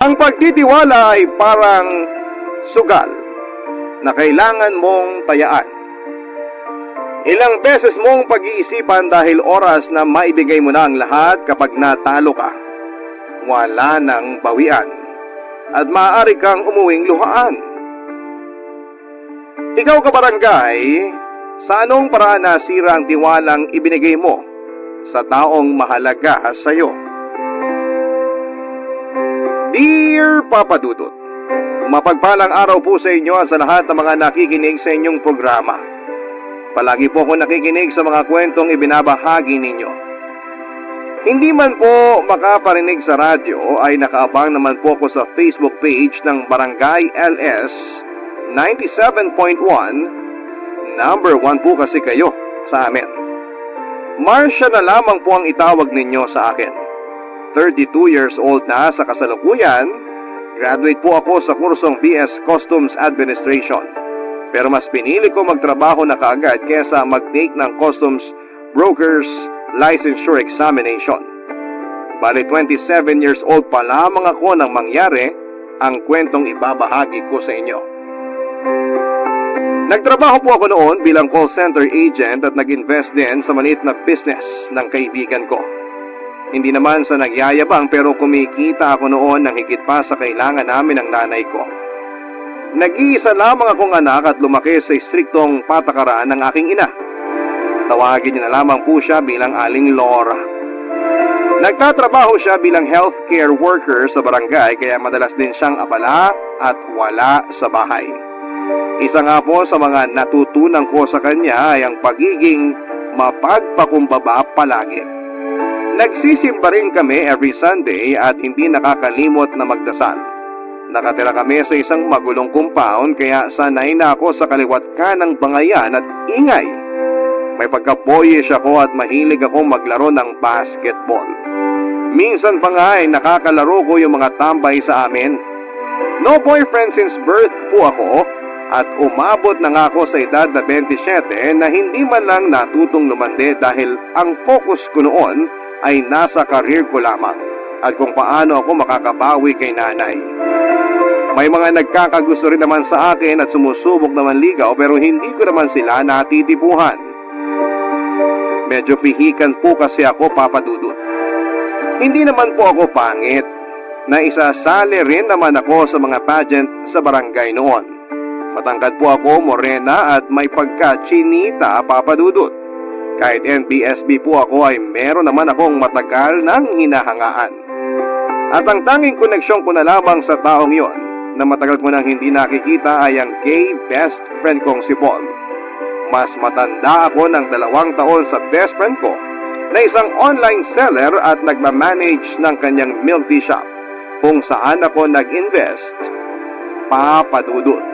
Ang pagtitiwala ay parang sugal na kailangan mong tayaan. Ilang beses mong pag-iisipan dahil oras na maibigay mo na ang lahat kapag natalo ka. Wala nang bawian at maaari kang umuwing luhaan. Ikaw kabarangay, sa anong paraan nasira ang tiwalang ibinigay mo sa taong mahalaga sa iyo? Dear Papa Dudut, mapagpalang araw po sa inyo at sa lahat ng mga nakikinig sa inyong programa. Palagi po ako nakikinig sa mga kwentong ibinabahagi ninyo. Hindi man po makaparinig sa radyo ay nakaabang naman po ako sa Facebook page ng Barangay LS 97.1. Number 1 po kasi kayo sa amin. Marcia na lamang po ang itawag ninyo sa akin. 32 years old na sa kasalukuyan, graduate po ako sa kursong BS Customs Administration. Pero mas pinili ko magtrabaho na kaagad kesa mag-take ng Customs Brokers Licensure Examination. Bali 27 years old pa lamang ako nang mangyari ang kwentong ibabahagi ko sa inyo. Nagtrabaho po ako noon bilang call center agent at nag-invest din sa maliit na business ng kaibigan ko. Hindi naman sa nagyayabang pero kumikita ako noon ng higit pa sa kailangan namin ng nanay ko. Nag-iisa lamang akong anak at lumaki sa istriktong patakaran ng aking ina. Tawagin niya na lamang po siya bilang Aling Laura. Nagtatrabaho siya bilang healthcare worker sa barangay kaya madalas din siyang abala at wala sa bahay. Isa nga po sa mga natutunan ko sa kanya ay ang pagiging mapagpakumbaba palagi. Nagsisimba rin kami every Sunday at hindi nakakalimot na magdasal. Nakatira kami sa isang magulong compound kaya sanay na ako sa kaliwat kanang bangayan at ingay. May pagka-boyish ako at mahilig ako maglaro ng basketball. Minsan pa nga ay nakakalaro ko yung mga tambay sa amin. No boyfriend since birth po ako at umabot na nga ako sa edad na 27 na hindi man lang natutong lumande dahil ang focus ko noon ay nasa career ko lamang at kung paano ako makakabawi kay nanay. May mga nagkakagusto rin naman sa akin at sumusubok naman ligaw pero hindi ko naman sila natitipuhan. Medyo pihikan po kasi ako, Papa Dudut. Hindi naman po ako pangit. Naisasali rin naman ako sa mga pageant sa barangay noon. Matangkad po ako, morena at may pagka-chinita, Papa Dudut. Kahit NBSB po ako ay meron naman akong matagal ng hinahangaan. At ang tanging koneksyon ko na lamang sa taong yon na matagal ko nang hindi nakikita ay ang gay best friend kong si Paul. Mas matanda ako ng 2 taon sa best friend ko na isang online seller at nagmamanage ng kanyang milk tea shop kung saan ako nag-invest, Papa Dudut.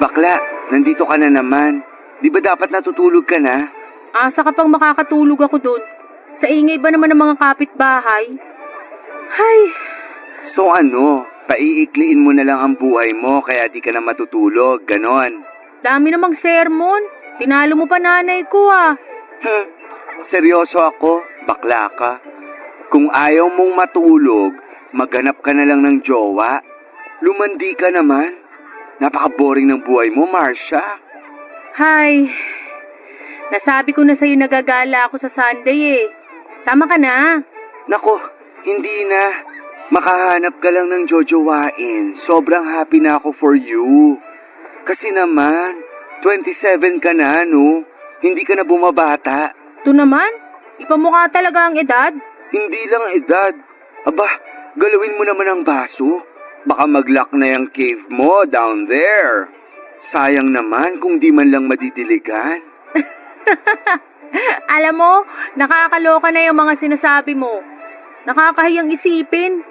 Bakla, nandito ka na naman. Di ba dapat natutulog ka na? Asa ka pang makakatulog ako doon? Sa ingay ba naman ng mga kapitbahay? Hay! So ano, paiikliin mo na lang ang buhay mo kaya di ka na matutulog, ganon. Dami namang sermon. Tinalo mo pa nanay ko ah. Seryoso ako, bakla ka. Kung ayaw mong matulog, maghanap ka na lang ng jowa. Lumandi ka naman. Napaka-boring ng buhay mo, Marcia. Hay! Nasabi ko na sa'yo nagagala ako sa Sunday eh. Sama ka na. Nako, hindi na. Makahanap ka lang ng jojowain. Sobrang happy na ako for you. Kasi naman, 27 ka na, no? Hindi ka na bumabata. Ito naman, ipamukha talaga ang edad. Hindi lang edad. Aba, galawin mo naman ang baso. Baka mag-lock na yung cave mo down there. Sayang naman kung di man lang madidiligan. Alam mo, nakakaloka na yung mga sinasabi mo. Nakakahiyang isipin.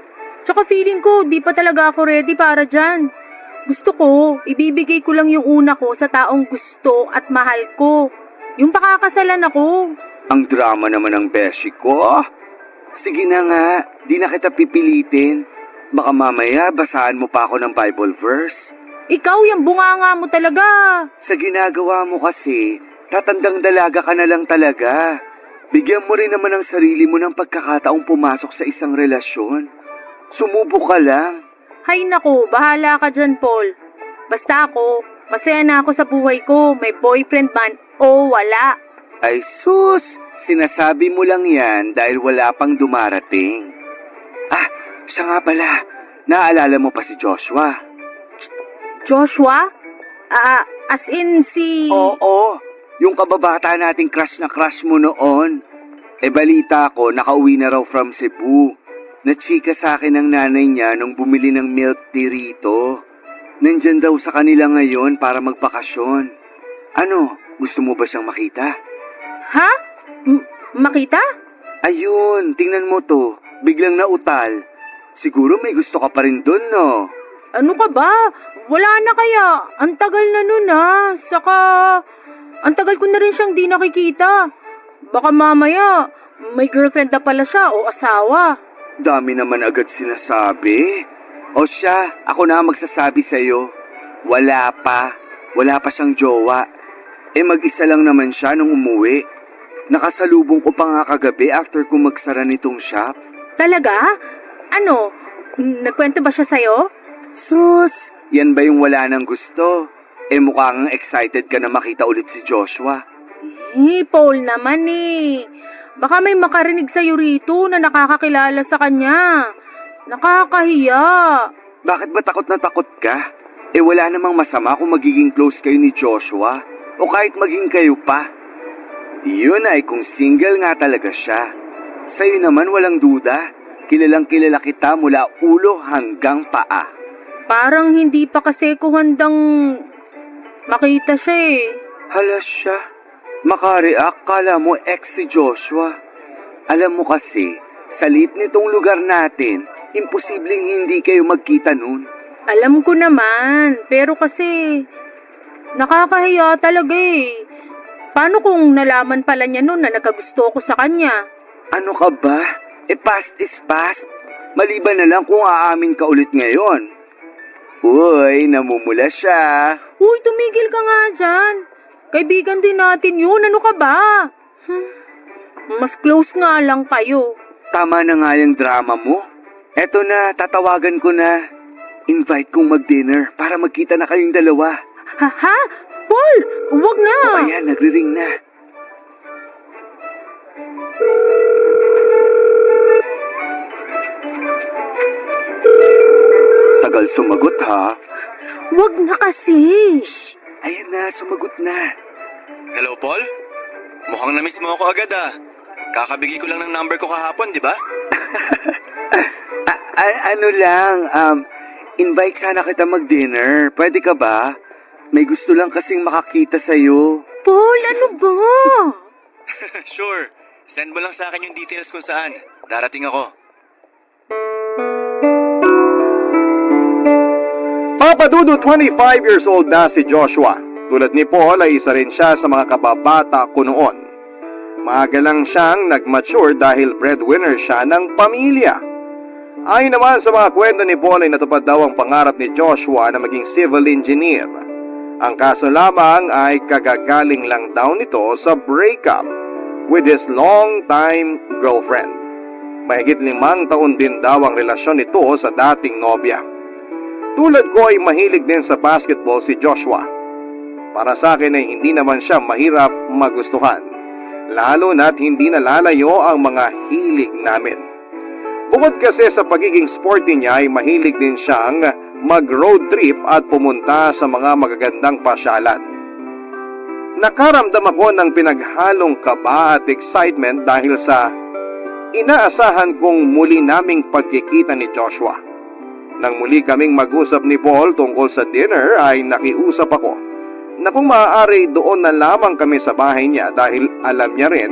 Tsaka feeling ko, di pa talaga ako ready para dyan. Gusto ko, ibibigay ko lang yung una ko sa taong gusto at mahal ko. Yung pakakasalan ako. Ang drama naman ng beshi ko. Sige na nga, di na kita pipilitin. Baka mamaya basahan mo pa ako ng Bible verse. Ikaw, yung bunganga mo talaga. Sa ginagawa mo kasi, tatandang dalaga ka na lang talaga. Bigyan mo rin naman ang sarili mo ng pagkakataong pumasok sa isang relasyon. Sumubok ka lang. Hay nako, bahala ka dyan, Paul. Basta ako, masaya na ako sa buhay ko. May boyfriend man o wala. Ay sus, sinasabi mo lang yan dahil wala pang dumarating. Ah, siya nga pala, naalala mo pa si Joshua? Joshua? As in si... Oo, yung kababata nating crush na crush mo noon. Balita ko, nakauwi na raw from Cebu. Nachika sa akin ng nanay niya nung bumili ng milk tea rito. Nandyan daw sa kanila ngayon para magbakasyon. Ano, gusto mo ba siyang makita? Ha? Makita? Ayun, tingnan mo to. Biglang nautal. Siguro may gusto ka pa rin dun, no? Ano ka ba? Wala na kaya. Ang tagal na nun Saka, ang tagal ko na rin siyang di nakikita. Baka mamaya, may girlfriend na pala siya o asawa. Dami naman agad sinasabi. O siya, ako na magsasabi sa'yo. Wala pa. Wala pa siyang jowa. Mag-isa lang naman siya nung umuwi. Nakasalubong ko pa nga kagabi after ko magsara nitong shop. Talaga? Ano? Nagkwento ba siya sa'yo? Sus, yan ba yung wala nang gusto? Mukhang excited ka na makita ulit si Joshua. Paul naman Baka may makarinig sa'yo rito na nakakakilala sa kanya. Nakakahiya. Bakit ba takot na takot ka? Wala namang masama kung magiging close kayo ni Joshua o kahit maging kayo pa. Yun ay kung single nga talaga siya. Sa'yo naman walang duda. Kilalang kilala kita mula ulo hanggang paa. Parang hindi pa kasi ko handang makita siya Hala siya. Makareact, kala mo ex si Joshua. Alam mo kasi, sa liit nitong lugar natin, imposibleng hindi kayo magkita nun. Alam ko naman, pero kasi nakakahiya talaga Paano kung nalaman pala niya nun na nagkagusto ko sa kanya? Ano ka ba? Past is past. Maliban na lang kung aamin ka ulit ngayon. Uy, namumula siya. Uy, tumigil ka nga dyan. Kaibigan din natin yun, ano ka ba? Mas close nga lang kayo. Tama na nga yung drama mo. Eto na, tatawagan ko na. Invite kong mag-dinner para magkita na kayong dalawa. Ha? Paul, wag na. O ayan, nagri-ring na. Tagal sumagot ha. Wag na kasi. Ayan na, sumagot na. Hello, Paul? Mukhang na-miss mo ako agad Kakabigay ko lang ng number ko kahapon, di ba? Ano lang, invite sana kita mag-dinner. Pwede ka ba? May gusto lang kasing makakita sa'yo. Paul, ano ba? Sure. Send mo lang sa akin yung details kung saan. Darating ako. Papadudo 25 years old na si Joshua. Tulad ni Paul ay isa rin siya sa mga kababata ko noon. Maaga lang siyang nag-mature dahil breadwinner siya ng pamilya. Ayon naman sa mga kwento ni Paul ay natupad daw ang pangarap ni Joshua na maging civil engineer. Ang kaso lamang ay kagagaling lang daw nito sa breakup with his long-time girlfriend. Mahigit 5 taon din daw ang relasyon nito sa dating nobya. Tulad ko ay mahilig din sa basketball si Joshua. Para sa akin ay hindi naman siya mahirap magustuhan, lalo na't hindi nalalayo ang mga hilig namin. Bukod kasi sa pagiging sporty niya ay mahilig din siyang mag-road trip at pumunta sa mga magagandang pasyalan. Nakaramdam ako ng pinaghalong kaba at excitement dahil sa inaasahan kong muli naming pagkikita ni Joshua. Nang muli kaming mag-usap ni Paul tungkol sa dinner ay nakiusap ako na kung maaari doon na lamang kami sa bahay niya dahil alam niya rin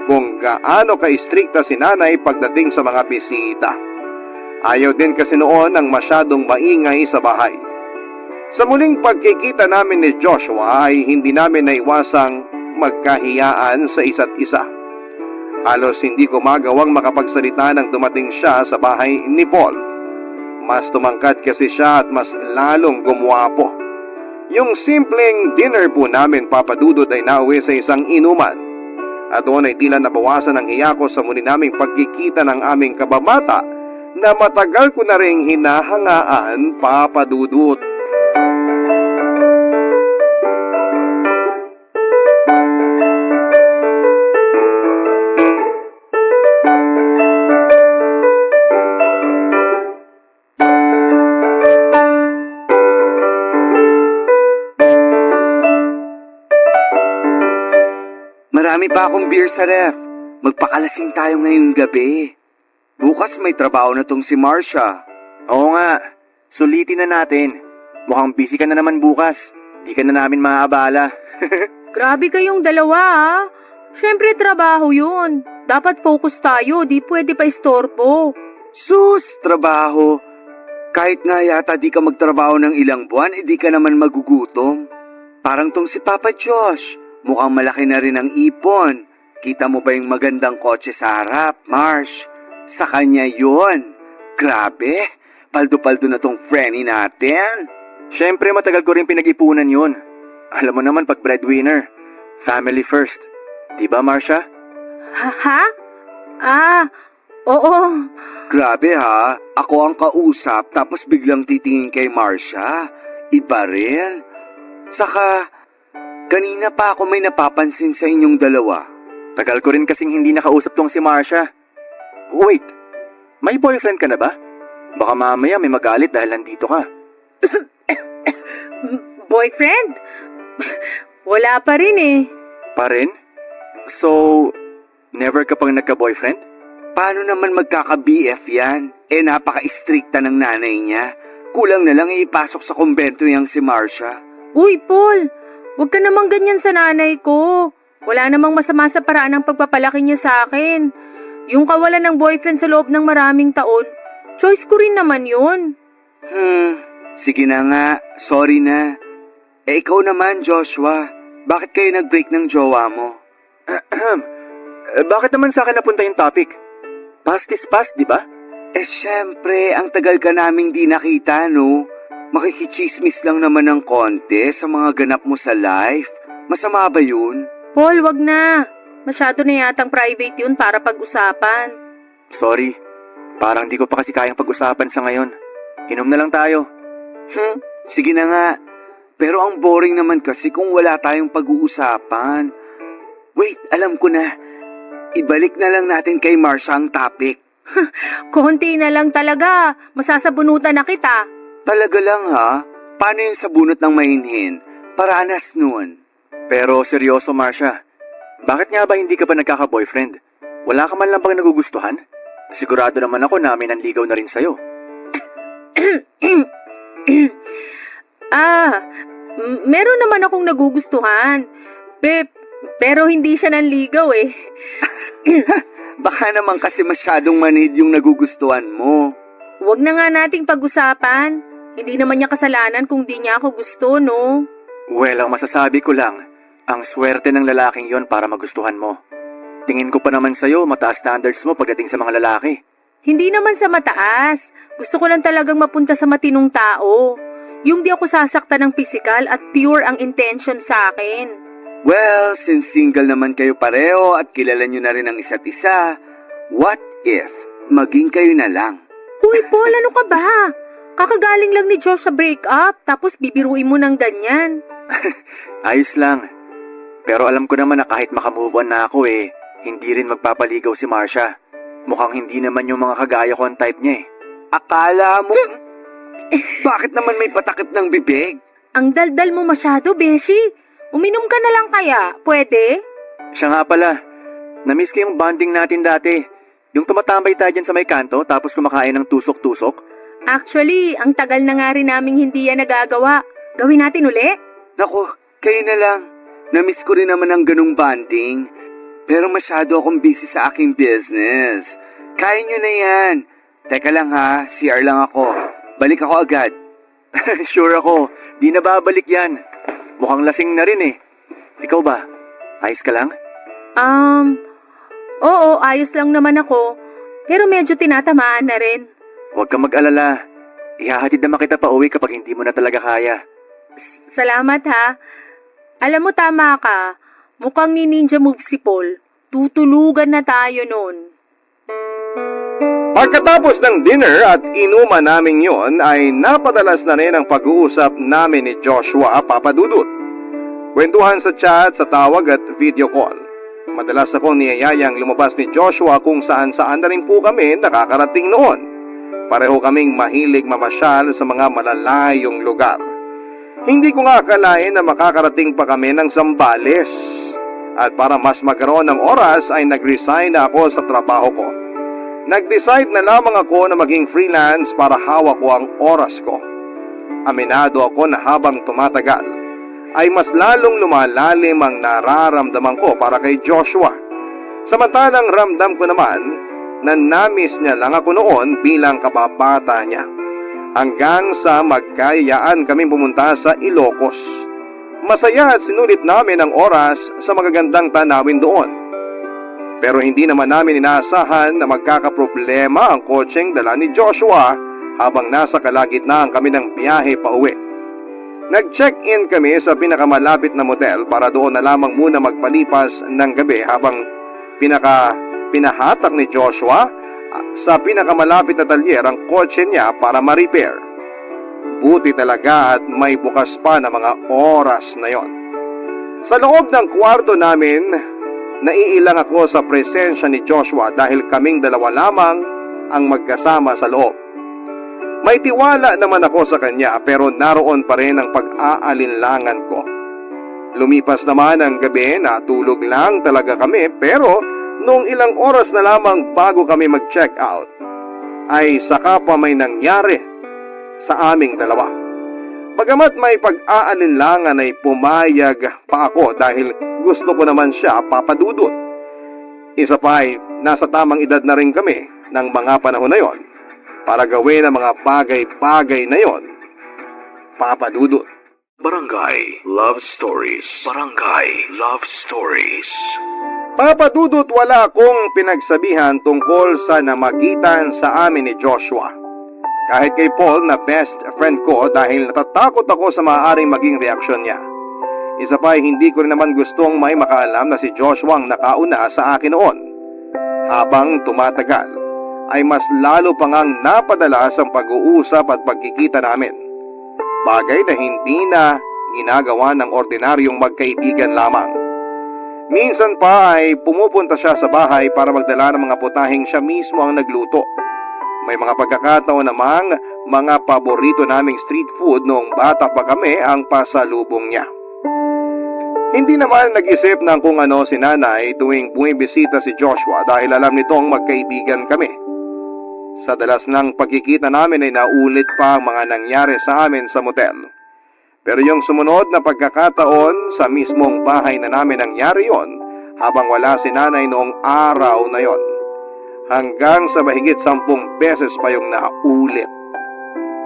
kung gaano ka-istrikta si nanay pagdating sa mga bisita. Ayaw din kasi noon ang masyadong maingay sa bahay. Sa muling pagkikita namin ni Joshua ay hindi namin naiwasang magkahiyaan sa isa't isa. Halos hindi ko magawang makapagsalita nang dumating siya sa bahay ni Paul. Mas tumangkad kasi siya at mas lalong gumwapo. Yung simpleng dinner po namin, Papa Dudut, ay nauwi sa isang inuman. At doon ay tila nabawasan ang hiya ko sa muli naming pagkikita ng aming kababata na matagal ko na ring hinahangaan, Papa Dudut. Marami pa akong beer sa ref. Magpakalasing tayo ngayong gabi. Bukas may trabaho na tong si Marcia. Oo nga, sulitin na natin. Mukhang busy ka na naman bukas. Di ka na namin maaabala. Grabe kayong dalawa ah. Siyempre trabaho yun. Dapat focus tayo, di pwede pa istorbo. Sus, trabaho. Kahit nga yata di ka magtrabaho ng ilang buwan, di ka naman magugutom. Parang tong si Papa Josh. Mukhang malaki na rin ang ipon. Kita mo ba yung magandang kotse sa harap, Marsh? Sa kanya yun. Grabe, paldo-paldo na tong frenny natin. Siyempre matagal ko rin pinag-ipunan yun. Alam mo naman pag breadwinner, family first. Di ba, Marcia? Ha? Ah, oo. Grabe ha, ako ang kausap tapos biglang titingin kay Marcia. Iba rin. Saka, kanina pa ako may napapansin sa inyong dalawa. Tagal ko rin kasing hindi nakausap tong si Marcia. Wait, may boyfriend ka na ba? Baka mamaya may magalit dahil nandito ka. Boyfriend? Wala pa rin eh. Pa rin? So, never ka pang nagka-boyfriend? Paano naman magkaka-BF yan? Napaka-istrikta ng nanay niya. Kulang na lang ipasok sa kumbento yang si Marcia. Uy, Paul, huwag ka namang ganyan sa nanay ko. Wala namang masama sa paraan ng pagpapalaki niya sa akin. Yung kawalan ng boyfriend sa loob ng maraming taon, choice ko rin naman yun. Sige na nga, sorry na. Ikaw naman, Joshua, bakit kayo nag-break ng jowa mo? Bakit naman sa akin napunta yung topic? Past is past, di ba? Syempre, ang tagal ka naming di nakita, no? Makikichismis lang naman ng konti sa mga ganap mo sa life. Masama ba yun? Paul, wag na. Masyado na yatang private yun para pag-usapan. Sorry, parang di ko pa kasi kayang pag-usapan sa ngayon. Inom na lang tayo. Sige na nga. Pero ang boring naman kasi kung wala tayong pag-uusapan. Wait, alam ko na. Ibalik na lang natin kay Marcia ang topic. Konti na lang talaga. Masasabunutan na kita. Talaga lang ha? Paano yung sabunot ng mahinhin? Paranas nun. Pero seryoso, Marcia. Bakit nga ba hindi ka pa nagkaka-boyfriend? Wala ka man lang bang nagugustuhan? Sigurado naman ako na may nanligaw na rin sa'yo. Meron naman akong nagugustuhan. Pero hindi siya nanligaw eh. Baka naman kasi masyadong manid yung nagugustuhan mo. Huwag na nga nating pag-usapan. Hindi naman niya kasalanan kung di niya ako gusto, no? Well, ang masasabi ko lang, ang swerte ng lalaking yon para magustuhan mo. Tingin ko pa naman sa'yo, mataas standards mo pagdating sa mga lalaki. Hindi naman sa mataas. Gusto ko lang talagang mapunta sa matinong tao. Yung di ako sasaktan ng physical at pure ang intention sa akin. Well, since single naman kayo pareho at kilala nyo na rin ang isa't isa, what if maging kayo na lang? Uy, Paul, ano ka ba? Kakagaling lang ni Josh sa breakup, tapos bibiruin mo ng ganyan. Ayos lang. Pero alam ko naman na kahit makamove on na ako hindi rin magpapaligaw si Marcia. Mukhang hindi naman yung mga kagaya ko ang type niya Akala mo? Bakit naman may patakip ng bibig? Ang daldal mo masyado, Beshi. Uminom ka na lang kaya, pwede? Siya nga pala, na-miss ko yung bonding natin dati. Yung tumatambay tayo dyan sa may kanto tapos kumakain ng tusok-tusok. Actually, ang tagal na nga rin naming hindi yan nagagawa. Gawin natin uli? Naku, kayo na lang. Na-miss ko rin naman ang ganung bonding. Pero masyado akong busy sa aking business. Kaya nyo na yan. Teka lang ha, CR lang ako. Balik ako agad. Sure ako, di na babalik yan. Mukhang lasing na rin eh. Ikaw ba? Ayos ka lang? Oo, ayos lang naman ako. Pero medyo tinatamaan na rin. Huwag kang mag-alala. Ihahatid naman kita pa uwi kapag hindi mo na talaga kaya. Salamat ha. Alam mo, tama ka. Mukhang ni Ninja Move si Paul. Tutulugan na tayo nun. Pagkatapos ng dinner at inuman namin yon ay napadalas na rin ang pag-uusap namin ni Joshua Papadudut. Kwentuhan sa chat, sa tawag at video call. Madalas akong niyayayang lumabas ni Joshua kung saan-saan na rin po kami nakakarating noon. Pareho kaming mahilig mamasyal sa mga malalayong lugar. Hindi ko nga akalain na makakarating pa kami ng Zambales. At para mas magkaroon ng oras ay nag-resign na ako sa trabaho ko. Nag-decide na lamang ako na maging freelance para hawak ko ang oras ko. Aminado ako na habang tumatagal, ay mas lalong lumalalim ang nararamdaman ko para kay Joshua. Samantalang ramdam ko naman na namiss niya lang ako noon bilang kababata niya. Hanggang sa magkayaan kaming pumunta sa Ilocos. Masaya at sinulit namin ang oras sa magagandang tanawin doon. Pero hindi naman namin inaasahan na magkakaproblema ang kotseng dala ni Joshua habang nasa kalagitnaan kami ng biyahe pa uwi. Nag-check-in kami sa pinakamalapit na motel para doon na lamang muna magpalipas ng gabi habang pinahatak ni Joshua sa pinakamalapit na talyer ang kotse niya para ma-repair. Buti talaga at may bukas pa na mga oras na yon. Sa loob ng kwarto namin, naiilang ako sa presensya ni Joshua dahil kaming dalawa lamang ang magkasama sa loob. May tiwala naman ako sa kanya pero naroon pa rin ang pag-aalinlangan ko. Lumipas naman ang gabi, natulog lang talaga kami pero noong ilang oras na lamang bago kami mag-check out, ay saka pa may nangyari sa aming dalawa. Bagamat may pag-aalinlangan ay pumayag pa ako dahil gusto ko naman siya papadudot. Isa pa ay nasa tamang edad na rin kami ng mga panahon na yon para gawin ang mga bagay-bagay na yon, papadudot. Barangay Love Stories. Barangay Love Stories. Papadudot, wala akong pinagsabihan tungkol sa namagitan sa amin ni Joshua. Kahit kay Paul na best friend ko dahil natatakot ako sa maaaring maging reaksyon niya. Isa pa ay hindi ko rin naman gustong may makaalam na si Joshua ang nakauna sa akin noon. Habang tumatagal, ay mas lalo pang ang napadalas ang pag-uusap at pagkikita namin. Bagay na hindi na ginagawa ng ordinaryong magkaibigan lamang. Minsan pa ay pumupunta siya sa bahay para magdala ng mga putahing siya mismo ang nagluto. May mga pagkakataon namang mga paborito naming street food noong bata pa kami ang pasalubong niya. Hindi naman nag-isip ng kung ano si nanay tuwing bumibisita si Joshua dahil alam nitong magkaibigan kami. Sa dalas ng pagkikita namin ay naulit pa ang mga nangyari sa amin sa motel. Pero yung sumunod na pagkakataon sa mismong bahay na namin nangyari yon habang wala si nanay noong araw na yon. Hanggang sa mahigit 10 beses pa yung naulit.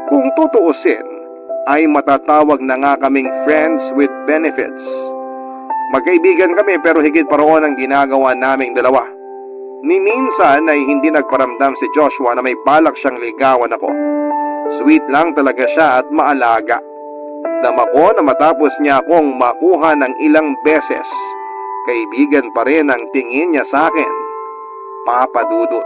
Kung tutuusin, ay matatawag na nga kaming friends with benefits. Magkaibigan kami pero higit pa roon ang ginagawa naming dalawa. Ni minsan ay hindi nagparamdam si Joshua na may balak siyang ligawan ako. Sweet lang talaga siya at maalaga. Dama ko na matapos niya akong makuha ng ilang beses, kaibigan pa rin ang tingin niya sa akin. Papadudot.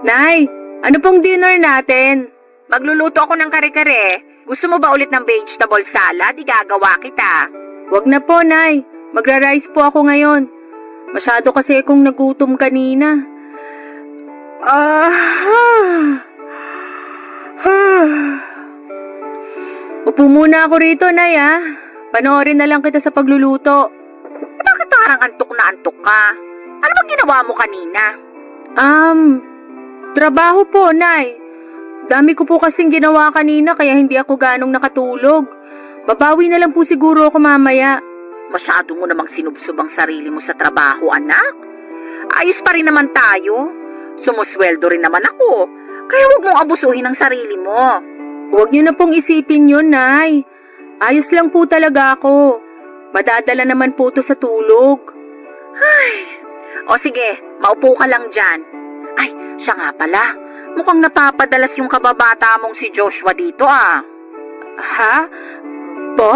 Nay, ano pong dinner natin? Magluluto ako ng kare-kare. Gusto mo ba ulit ng vegetable salad? Igagawa kita. Wag na po, Nay. Magra-rice po ako ngayon. Masyado kasi akong nagutom kanina. Upo muna ako rito, Nay, ah. Panoorin na lang kita sa pagluluto. Bakit parang antok na antok ka? Ano bang ginawa mo kanina? Trabaho po, Nay. Dami ko po kasing ginawa kanina kaya hindi ako ganong nakatulog. Babawi na lang po siguro ako mamaya. Masyado mo namang sinubsob ang sarili mo sa trabaho, anak. Ayos pa rin naman tayo. Sumusweldo rin naman ako. Kaya huwag mong abusuhin ang sarili mo. Huwag niyo na pong isipin yun, Nay. Ayos lang po talaga ako. Madadala naman po to sa tulog. O sige, maupo ka lang dyan. Ay, siya nga pala. Mukhang napapadalas yung kababata mong si Joshua dito ah. Ha? Po?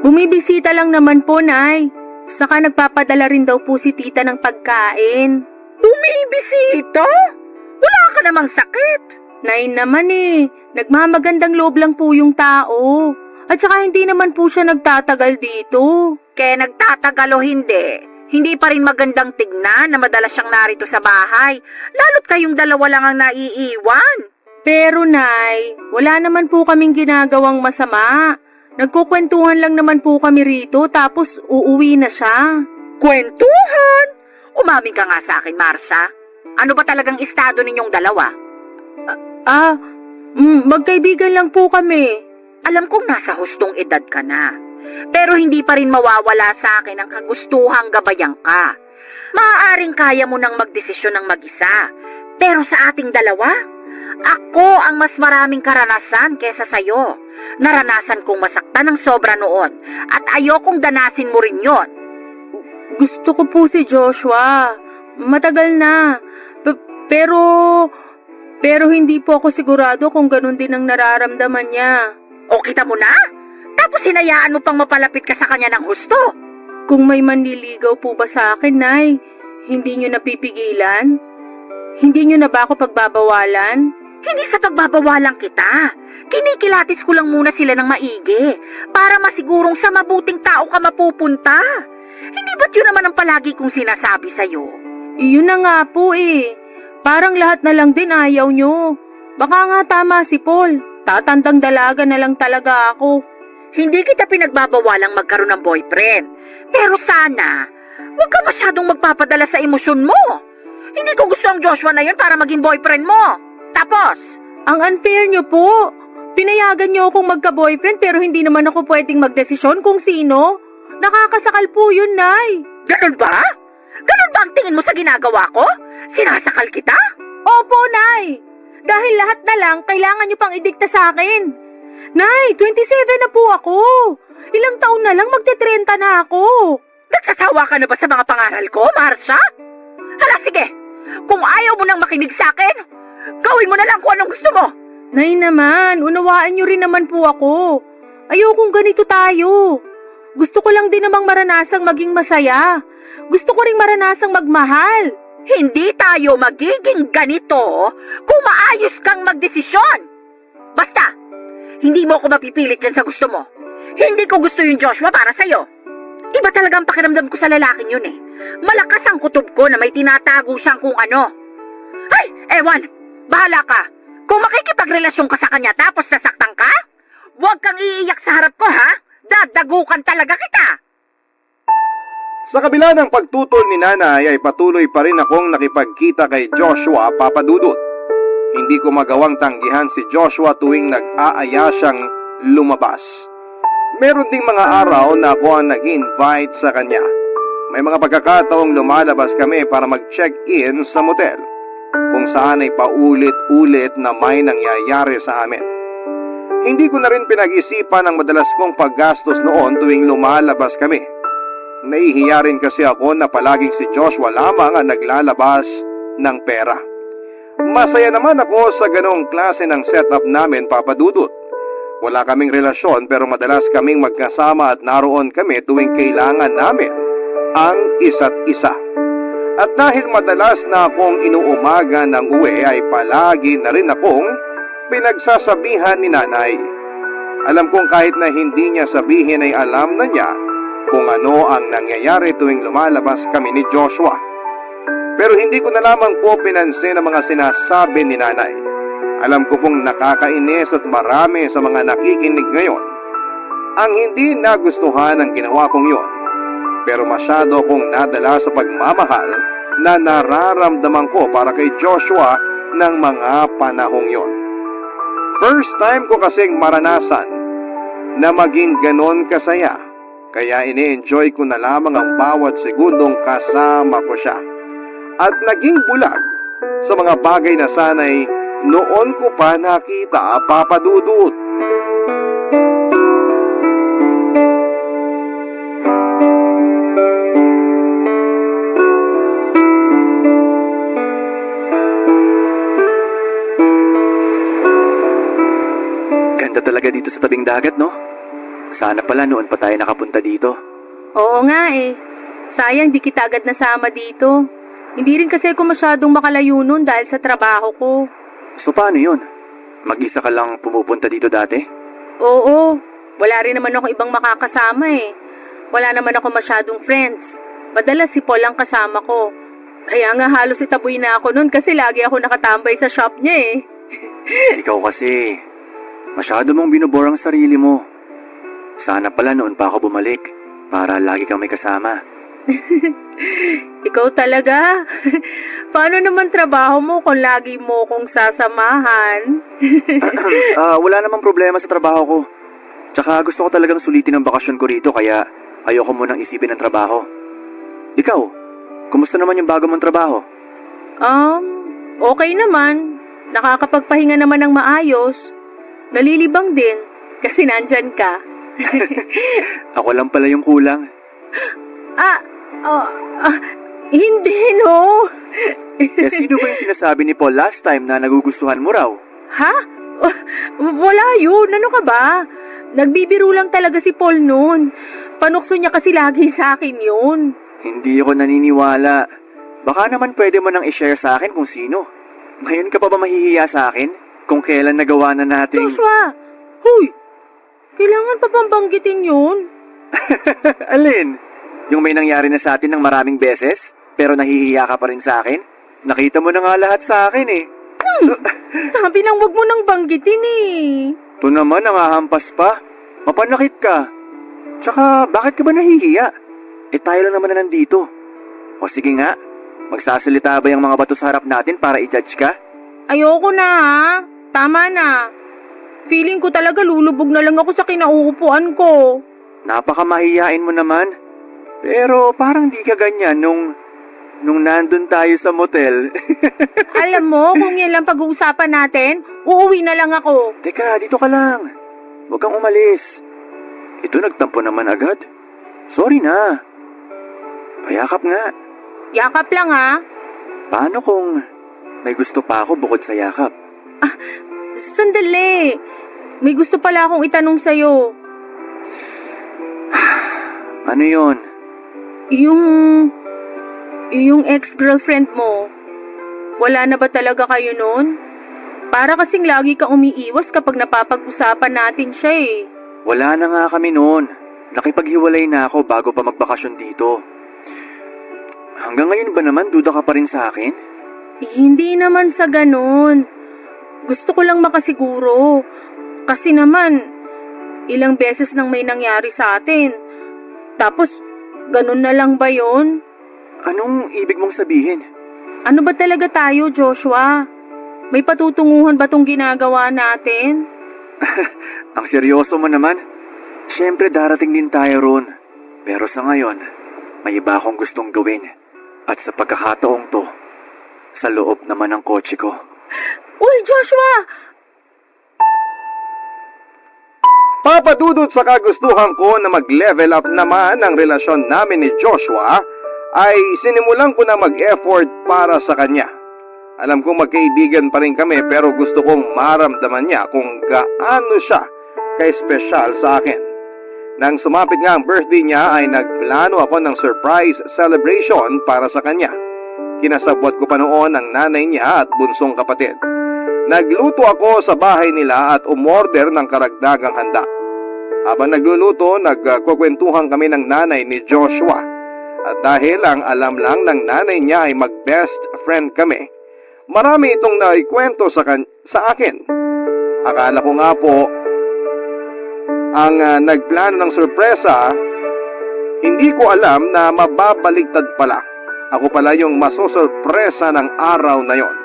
Bumibisita lang naman po, Nay. Saka nagpapadala rin daw po si tita ng pagkain. Bumibisita? Wala ka namang sakit. Nay naman eh. Nagmamagandang loob lang po yung tao. At saka hindi naman po siya nagtatagal dito. Kaya nagtatagal o hindi pa rin magandang tignan na madalas siyang narito sa bahay. Lalo't kayong dalawa lang ang naiiwan. Pero Nay, wala naman po kaming ginagawang masama. Nagkukwentuhan lang naman po kami rito tapos uuwi na siya. Kwentuhan? Umamin ka nga sa akin, Marsha. Ano ba talagang estado ninyong dalawa? Magkaibigan lang po kami. Alam kong nasa hustong edad ka na. Pero hindi pa rin mawawala sa akin ang kagustuhang gabayan ka. Maaaring kaya mo nang magdesisyon ng mag-isa. Pero sa ating dalawa, ako ang mas maraming karanasan kesa sa'yo. Naranasan kong masaktan ng sobra noon at ayokong danasin mo rin yon. Gusto ko po si Joshua. Matagal na. Pero hindi po ako sigurado kung ganun din ang nararamdaman niya. O kita mo na? Tapos hinayaan mo pang mapalapit ka sa kanya ng husto. Kung may manliligaw po ba sa akin, Nay, hindi niyo napipigilan? Hindi niyo na ba ako pagbabawalan? Hindi sa pagbabawalan kita. Kinikilatis ko lang muna sila ng maigi para masigurong sa mabuting tao ka mapupunta. Hindi ba't yun naman ang palagi kong sinasabi sa'yo? Iyon na nga po eh. Parang lahat na lang din ayaw niyo. Baka nga tama si Paul. Tatandang dalaga na lang talaga ako. Hindi kita pinagbabawalang magkaroon ng boyfriend. Pero sana, huwag ka masyadong magpapadala sa emosyon mo. Hindi ko gusto ang Joshua na yun para maging boyfriend mo. Tapos, ang unfair niyo po. Pinayagan niyo akong magka-boyfriend pero hindi naman ako pwedeng magdesisyon kung sino. Nakakasakal po yun, Nay. ganun ba? Ganun ba ang tingin mo sa ginagawa ko? Sinasakal kita? Opo, Nay. Dahil lahat na lang, kailangan niyo pang idikta sa akin. Nay, 27 na po ako. Ilang taon na lang magte-30 na ako. Nagsasawa ka na ba sa mga pangaral ko, Marsha? Hala, sige. Kung ayaw mo nang makinig sa akin, gawin mo na lang kung anong gusto mo. Nay naman, unawaan niyo rin naman po ako. Ayokong ganito tayo. Gusto ko lang din namang maranasang maging masaya. Gusto ko ring maranasang magmahal. Hindi tayo magiging ganito kung maayos kang magdesisyon. Basta, hindi mo ako mapipilit dyan sa gusto mo. Hindi ko gusto yung Joshua para sa'yo. Iba talagang pakiramdam ko sa lalaking yun eh. Malakas ang kutob ko na may tinatago siyang kung ano. Ay, ewan, bahala ka. Kung makikipagrelasyon ka sa kanya tapos nasaktan ka, huwag kang iiyak sa harap ko ha. Dadagukan talaga kita. Sa kabila ng pagtutol ni nanay ay patuloy pa rin akong nakipagkita kay Joshua Papadudut. Hindi ko magawang tanggihan si Joshua tuwing nag-aaya siyang lumabas. Meron ding mga araw na ako ang nag-invite sa kanya. May mga pagkakataong lumalabas kami para mag-check-in sa motel, kung saan ay paulit-ulit na may nangyayari sa amin. Hindi ko na rin pinag-isipan ang madalas kong paggastos noon tuwing lumalabas kami. Nahihiya rin kasi ako na palaging si Joshua lamang ang naglalabas ng pera. Masaya naman ako sa ganong klase ng setup namin, Papadudut. Wala kaming relasyon pero madalas kaming magkasama at naroon kami tuwing kailangan namin ang isa't isa. At dahil madalas na akong inuumaga ng uwi ay palagi na rin akong pinagsasabihan ni nanay. Alam kong kahit na hindi niya sabihin ay alam na niya kung ano ang nangyayari tuwing lumalabas kami ni Joshua. Pero hindi ko na lamang po pinansin ang mga sinasabi ni nanay. Alam ko pong nakakainis at marami sa mga nakikinig ngayon ang hindi nagustuhan ang ginawa kong yon. Pero masyado akong nadala sa pagmamahal na nararamdaman ko para kay Joshua ng mga panahong yon. First time ko kasing maranasan na maging ganon kasaya, kaya ini-enjoy ko na lamang ang bawat segundong kasama ko siya. At naging bulag sa mga bagay na sana'y noon ko pa nakita, Papa Dudut. Ganda talaga dito sa tabing dagat, no? Sana pala noon pa tayo nakapunta dito. Oo nga eh. Sayang di kita agad nasama dito. Hindi rin kasi ako masyadong makalayo nun dahil sa trabaho ko. So paano yun? Mag-isa ka lang pumupunta dito dati? Oo, wala rin naman ako ibang makakasama eh. Wala naman ako masyadong friends. Madalas si Paul ang kasama ko. Kaya nga halos itaboy na ako nun kasi lagi ako nakatambay sa shop niya eh. Ikaw kasi, masyado mong binubor ang sarili mo. Sana pala noon pa ako bumalik para lagi kang may kasama. Ikaw talaga? Paano naman trabaho mo kung lagi mo kong sasamahan? Wala namang problema sa trabaho ko. Tsaka gusto ko talagang sulitin ang bakasyon ko rito kaya ayoko munang isipin ang trabaho. Ikaw, kumusta naman yung bago mong trabaho? Okay naman. Nakakapagpahinga naman ng maayos. Nalilibang din kasi nandyan ka. Ako lang pala yung kulang. Hindi no. Eh, sino ba yung sinasabi ni Paul last time na nagugustuhan mo raw? Ha? Wala yun. Ano ka ba? Nagbibiro lang talaga si Paul noon. Panukso niya kasi lagi sa akin yun. Hindi ako naniniwala. Baka naman pwede mo nang i-share sa akin kung sino. Ngayon ka pa ba mahihiya sa akin? Kung kailan nagawa na natin... Joshua! Huy! Kailangan pa bang banggitin yun? Alin? Yung may nangyari na sa atin ng maraming beses, pero nahihiya ka pa rin sa akin? Nakita mo na nga lahat sa akin eh. Sabi nang wag mo nang banggitin eh. Ito naman, nangahampas pa. Mapanakit ka. Tsaka, bakit ka ba nahihiya? Eh tayo lang naman na nandito. O sige nga, magsasalita ba yung mga bato sa harap natin para i-judge ka? Ayoko na ha. Tama na. Feeling ko talaga lulubog na lang ako sa kinauupuan ko. Napakamahiyain mo naman. Pero parang di ka ganyan nung nandun tayo sa motel. Alam mo, kung yan lang pag-uusapan natin, uuwi na lang ako. Teka, dito ka lang. Huwag kang umalis. Ito nagtampo naman agad. Sorry na. Payakap nga. Yakap lang ha. Paano kung may gusto pa ako bukod sa yakap? Sandali. May gusto pala akong itanong sa'yo. Ano yon? Yung ex-girlfriend mo, wala na ba talaga kayo nun? Para kasing lagi kang umiiwas kapag napapag-usapan natin siya eh. Wala na nga kami noon. Nakipaghiwalay na ako bago pa magbakasyon dito. Hanggang ngayon ba naman duda ka pa rin sa akin? Hindi naman sa ganun. Gusto ko lang makasiguro. Kasi naman, ilang beses nang may nangyari sa atin. Tapos, ganun na lang ba yon? Anong ibig mong sabihin? Ano ba talaga tayo, Joshua? May patutunguhan ba tong ginagawa natin? Ang seryoso mo naman. Siyempre darating din tayo ron. Pero sa ngayon, may iba akong gustong gawin. At sa pagkakataong to, sa loob naman ng kotse ko. Uy, Joshua! Papadudod sa kagustuhan ko na mag-level up naman ang relasyon namin ni Joshua, ay sinimulan ko na mag-effort para sa kanya. Alam kong magkaibigan pa rin kami pero gusto kong maramdaman niya kung gaano siya ka-espesyal sa akin. Nang sumapit nga ang birthday niya ay nagplano ako ng surprise celebration para sa kanya. Kinasabwat ko pa noon ang nanay niya at bunsong kapatid. Nagluto ako sa bahay nila at umorder ng karagdagang handa. Habang nagluluto, nagkukwentuhan kami ng nanay ni Joshua. At dahil ang alam lang ng nanay niya ay mag-best friend kami, Marami itong naikwento sa akin. Akala ko nga po, ang nagplano ng sorpresa, hindi ko alam na mababaligtad pala. Ako pala yung masosorpresa ng araw na yon.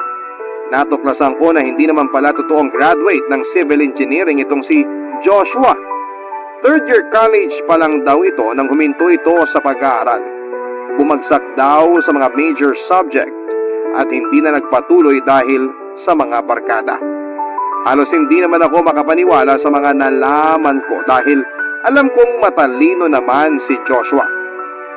Natuklasan ko na hindi naman pala totoong graduate ng civil engineering itong si Joshua. Third year college pa lang daw ito nang huminto ito sa pag-aaral. Bumagsak daw sa mga major subject at hindi na nagpatuloy dahil sa mga barkada. Halos hindi naman ako makapaniwala sa mga nalaman ko dahil alam kong matalino naman si Joshua.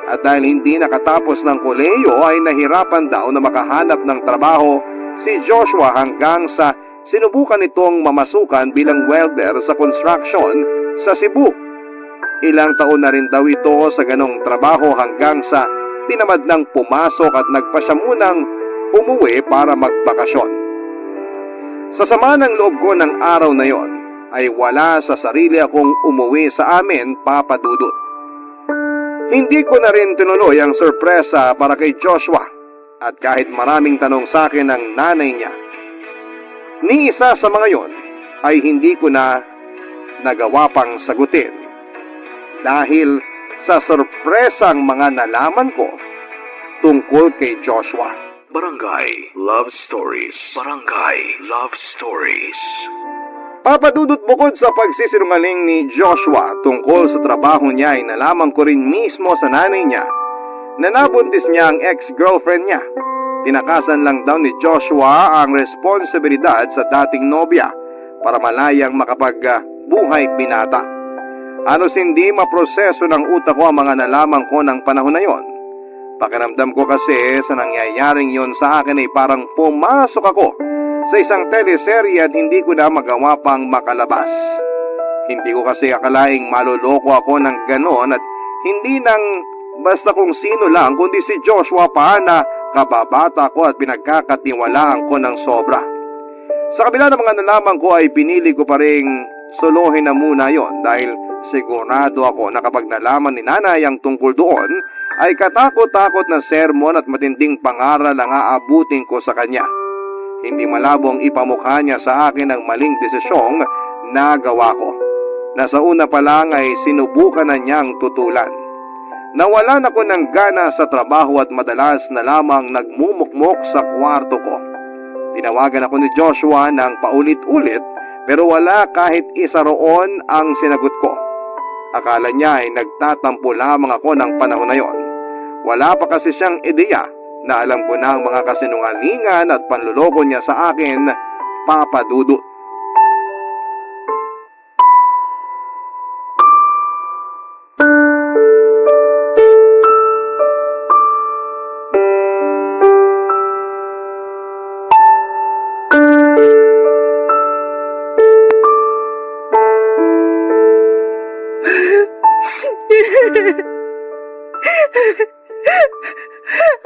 At dahil hindi nakatapos ng kolehiyo ay nahirapan daw na makahanap ng trabaho si Joshua hanggang sa sinubukan itong mamasukan bilang welder sa construction sa Cebu. Ilang taon na rin daw ito sa ganong trabaho hanggang sa tinamad ng pumasok at nagpasya munang umuwi para magbakasyon. Sa sama ng loob ko ng araw na yon ay wala sa sarili akong umuwi sa amin, Papa Dudut. Hindi ko na rin tinuloy ang sorpresa para kay Joshua at kahit maraming tanong sa akin ng nanay niya, ni isa sa mga yon ay hindi ko na nagawa pang sagutin dahil sa sorpresang mga nalaman ko tungkol kay Joshua. Barangay Love Stories. Barangay Love Stories. Papadudot, bukod sa pagsisinungaling ni Joshua tungkol sa trabaho niya ay nalaman ko rin mismo sa nanay niya na nabuntis niya ang ex-girlfriend niya. Tinakasan lang daw ni Joshua ang responsibilidad sa dating nobya para malayang makapagbuhay binata. Halos hindi maproseso ng utak ko ang mga nalaman ko ng panahon na yon. Pakiramdam ko kasi sa nangyayaring yon sa akin ay parang pumasok ako sa isang teleserye at hindi ko na magawa pang makalabas. Hindi ko kasi akalaing maluloko ako ng ganon at hindi nang basta kung sino lang kundi si Joshua pa na kababata ko at pinagkakatiwalaan ko ng sobra. Sa kabila ng mga nalaman ko ay pinili ko pa rin solohin na muna yon dahil sigurado ako na kapag nalaman ni nanay ang tungkol doon ay katakot-takot na sermon at matinding pangaral ang aabutin ko sa kanya. Hindi malabong ipamukha niya sa akin ang maling desisyong nagawa ko. Nasa una pa lang ay sinubukan na niyang tutulan. Nawalan ako ng gana sa trabaho at madalas na lamang nagmumukmok sa kwarto ko. Tinawagan ako ni Joshua ng paulit-ulit pero wala kahit isa roon ang sinagot ko. Akala niya ay nagtatampo lamang ako ng panahon na yon. Wala pa kasi siyang ideya na alam ko na ang mga kasinungalingan at panluloko niya sa akin, Papa Dudut.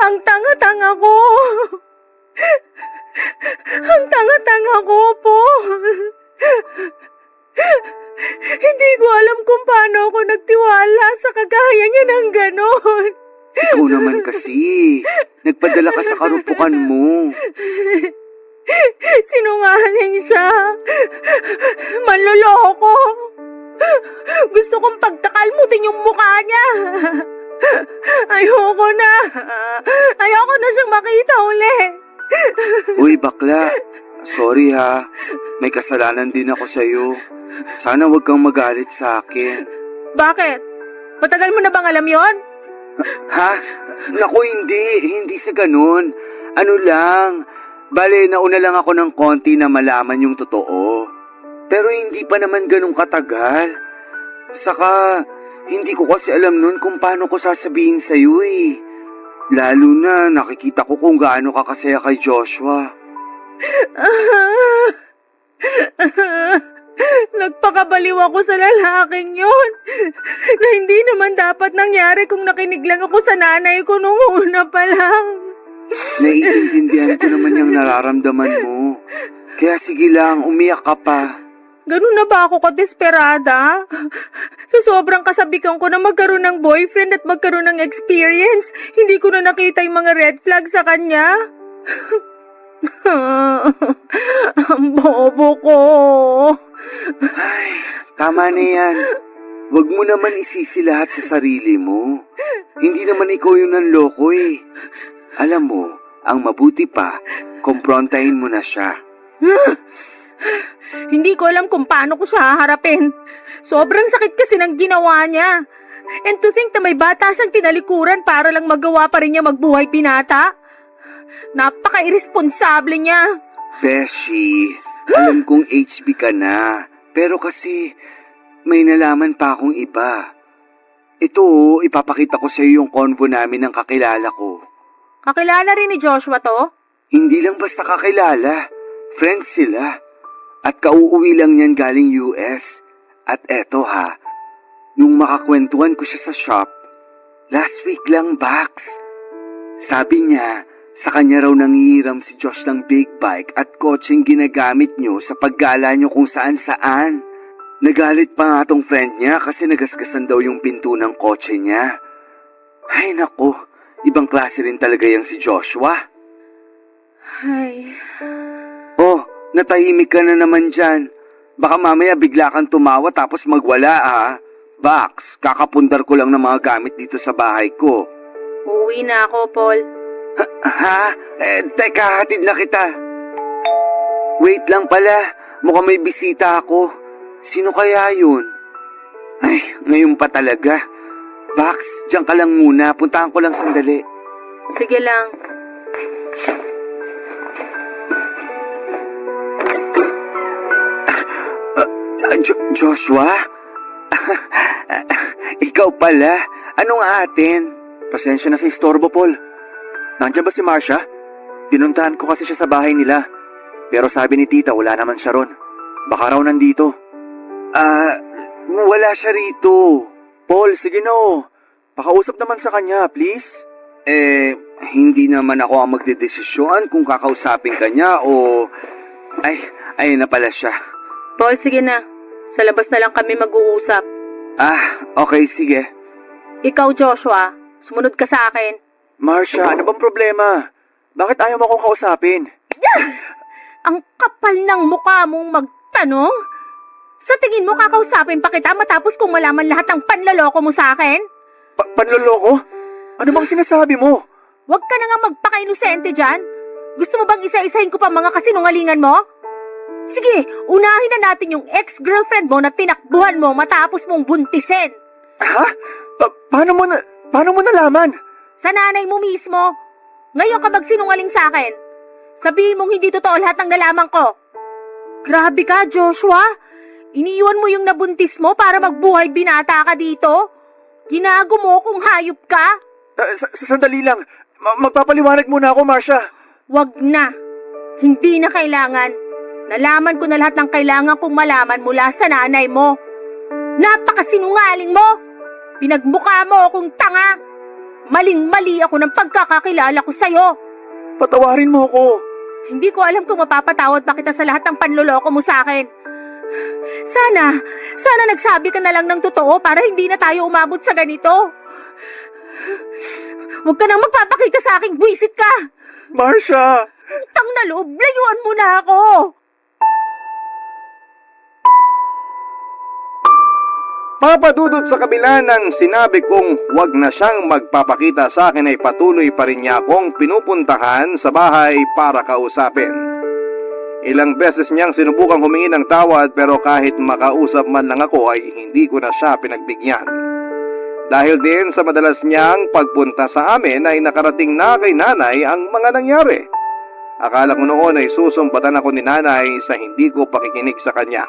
Ang tanga-tanga ko. Ang tanga-tanga ko po. Hindi ko alam kung paano ako nagtiwala sa kagaya niya ng ganon. Ikaw naman kasi. Nagpadala ka sa karupukan mo. Sinungaling siya. Manloloko. Gusto kong pagkakalmutin yung mukha niya. Ayoko na. Ayoko na siyang makita uli. Uy, bakla. Sorry ha. May kasalanan din ako sa'yo. Sana wag kang magalit sa akin. Bakit? Matagal mo na bang alam yon? Ha? Naku, hindi. Hindi sa ganun. Ano lang. Bale, nauna lang ako ng konti na malaman yung totoo. Pero hindi pa naman ganun katagal. Saka, hindi ko kasi alam nun kung paano ko sasabihin sa'yo eh. Lalo na nakikita ko kung gaano ka kasaya kay Joshua. Nagpakabaliw ako sa lalaking yun. Na hindi naman dapat nangyari kung nakinig lang ako sa nanay ko nung una pa lang. Naiintindihan ko naman yung nararamdaman mo. Kaya sige lang, umiyak ka pa. Ganun na ba ako kadesperada? Sa sobrang kasabikan ko na magkaroon ng boyfriend at magkaroon ng experience, hindi ko na nakita yung mga red flag sa kanya. Ang bobo ko. Ay, tama na yan. Huwag mo naman isisi lahat sa sarili mo. Hindi naman ikaw yung nanloko eh. Alam mo, ang mabuti pa, kumprontahin mo na siya. Hindi ko alam kung paano ko siya haharapin. Sobrang sakit kasi ng ginawa niya. And to think na may bata siyang tinalikuran para lang magawa pa rin niya magbuhay pinata. Napaka-irresponsable niya. Beshi, alam kong HB ka na. Pero kasi, may nalaman pa akong iba. Ito, ipapakita ko sa iyo yung convo namin ng kakilala ko. Kakilala rin ni Joshua to? Hindi lang basta kakilala. Friends sila. At kauuwi lang niyan galing US. At eto ha, nung makakwentuhan ko siya sa shop, last week lang, Bax. Sabi niya, sa kanya raw nangihiram si Josh ng big bike at kotseng ginagamit niyo sa paggala niyo kung saan-saan. Nagalit pa nga tong friend niya kasi nagasgasan daw yung pinto ng kotse niya. Ay nako, ibang klase rin talaga yang si Joshua. Ay, Oh, natahimik ka na naman dyan. Baka mamaya bigla kang tumawa tapos magwala ah. Bax, kakapundar ko lang ng mga gamit dito sa bahay ko. uuwi na ako, Paul. Ha? Teka, hatid na kita. Wait lang pala, mukhang may bisita ako. Sino kaya yun? Ay, ngayon pa talaga. Bax, diyan ka lang muna. Puntahan ko lang sandali. Sige lang. Joshua? Ikaw pala? Anong atin? Pasensya na sa istorbo, Paul. Nandiyan ba si Marcia? Pinuntahan ko kasi siya sa bahay nila. Pero sabi ni tita wala naman siya ron. Baka raw nandito. Wala siya rito. Paul, sige na oh. Pakausap naman sa kanya, please. Hindi naman ako ang magdedesisyon kung kakausapin ka niya o... Ayun na pala siya. Paul, sige na. Sa labas na lang kami mag-uusap. Okay, sige. Ikaw, Joshua, sumunod ka sa akin. Marcia, ano bang problema? Bakit ayaw mo akong kausapin? Ang kapal ng mukha mong magtanong? Sa tingin mo kakausapin pa kita matapos kung malaman lahat ng panloloko mo sa akin? Panloloko? Ano bang sinasabi mo? Huwag ka na nga magpaka-inosente dyan. Gusto mo bang isa-isahin ko pa mga kasinungalingan mo? Sige, unahin na natin yung ex-girlfriend mo na tinakbuhan mo matapos mong buntisin. Ha? Paano mo nalaman? Sa nanay mo mismo. Ngayon ka magsinungaling sa akin. Sabihin mong hindi totoo lahat ng nalaman ko. Grabe ka, Joshua. Iniwan mo yung nabuntis mo para magbuhay binata ka dito? Ginago mo kung hayop ka? Sandali lang. Magpapaliwanag muna ako, Marcia. Wag na. Hindi na kailangan. Nalaman ko na lahat ng kailangan kong malaman mula sa nanay mo. Napakasinungaling mo. Pinagmukha mo akong tanga. Maling-mali ako ng pagkakakilala ko sa'yo. Patawarin mo ko. Hindi ko alam kung mapapatawad pa kita sa lahat ng panloloko mo sa akin. Sana nagsabi ka na lang ng totoo para hindi na tayo umabot sa ganito. Huwag ka nang magpapakita sa aking buwisit ka. Marcia! Utang na loob, layuan mo na ako. Papadudot sa kabila ng sinabi kong wag na siyang magpapakita sa akin ay patuloy pa rin niya akong pinupuntahan sa bahay para kausapin. Ilang beses niyang sinubukang humingi ng tawad pero kahit makausap man lang ako ay hindi ko na siya pinagbigyan. Dahil din sa madalas niyang pagpunta sa amin ay nakarating na kay nanay ang mga nangyari. Akala ko noon ay susumpatan ako ni nanay sa hindi ko pakikinig sa kanya.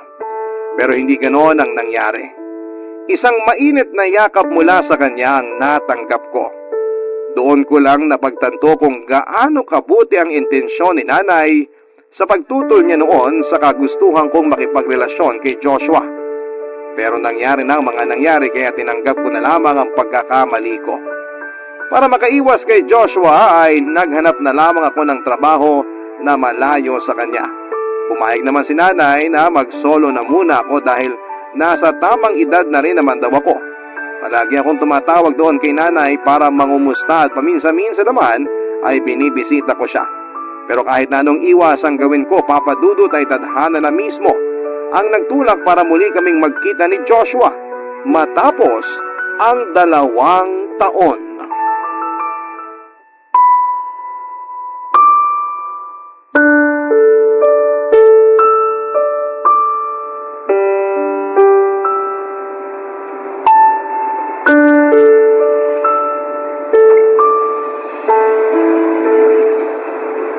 Pero hindi ganoon ang nangyari. Isang mainit na yakap mula sa kanya ang natanggap ko. Doon ko lang napagtanto kung gaano kabuti ang intensyon ni nanay sa pagtutol niya noon sa kagustuhan kong makipagrelasyon kay Joshua. Pero nangyari na ang mga nangyari kaya tinanggap ko na lamang ang pagkakamali ko. Para makaiwas kay Joshua ay naghanap na lamang ako ng trabaho na malayo sa kanya. Pumayag naman si nanay na mag-solo na muna ako dahil nasa tamang edad na rin naman daw ako. Palagi akong tumatawag doon kay nanay para mangumusta at paminsan-minsan naman ay binibisita ko siya. Pero kahit na anong iwas ang gawin ko, Papa Dudut, ay tadhana na mismo ang nagtulak para muli kaming magkita ni Joshua matapos ang 2 taon.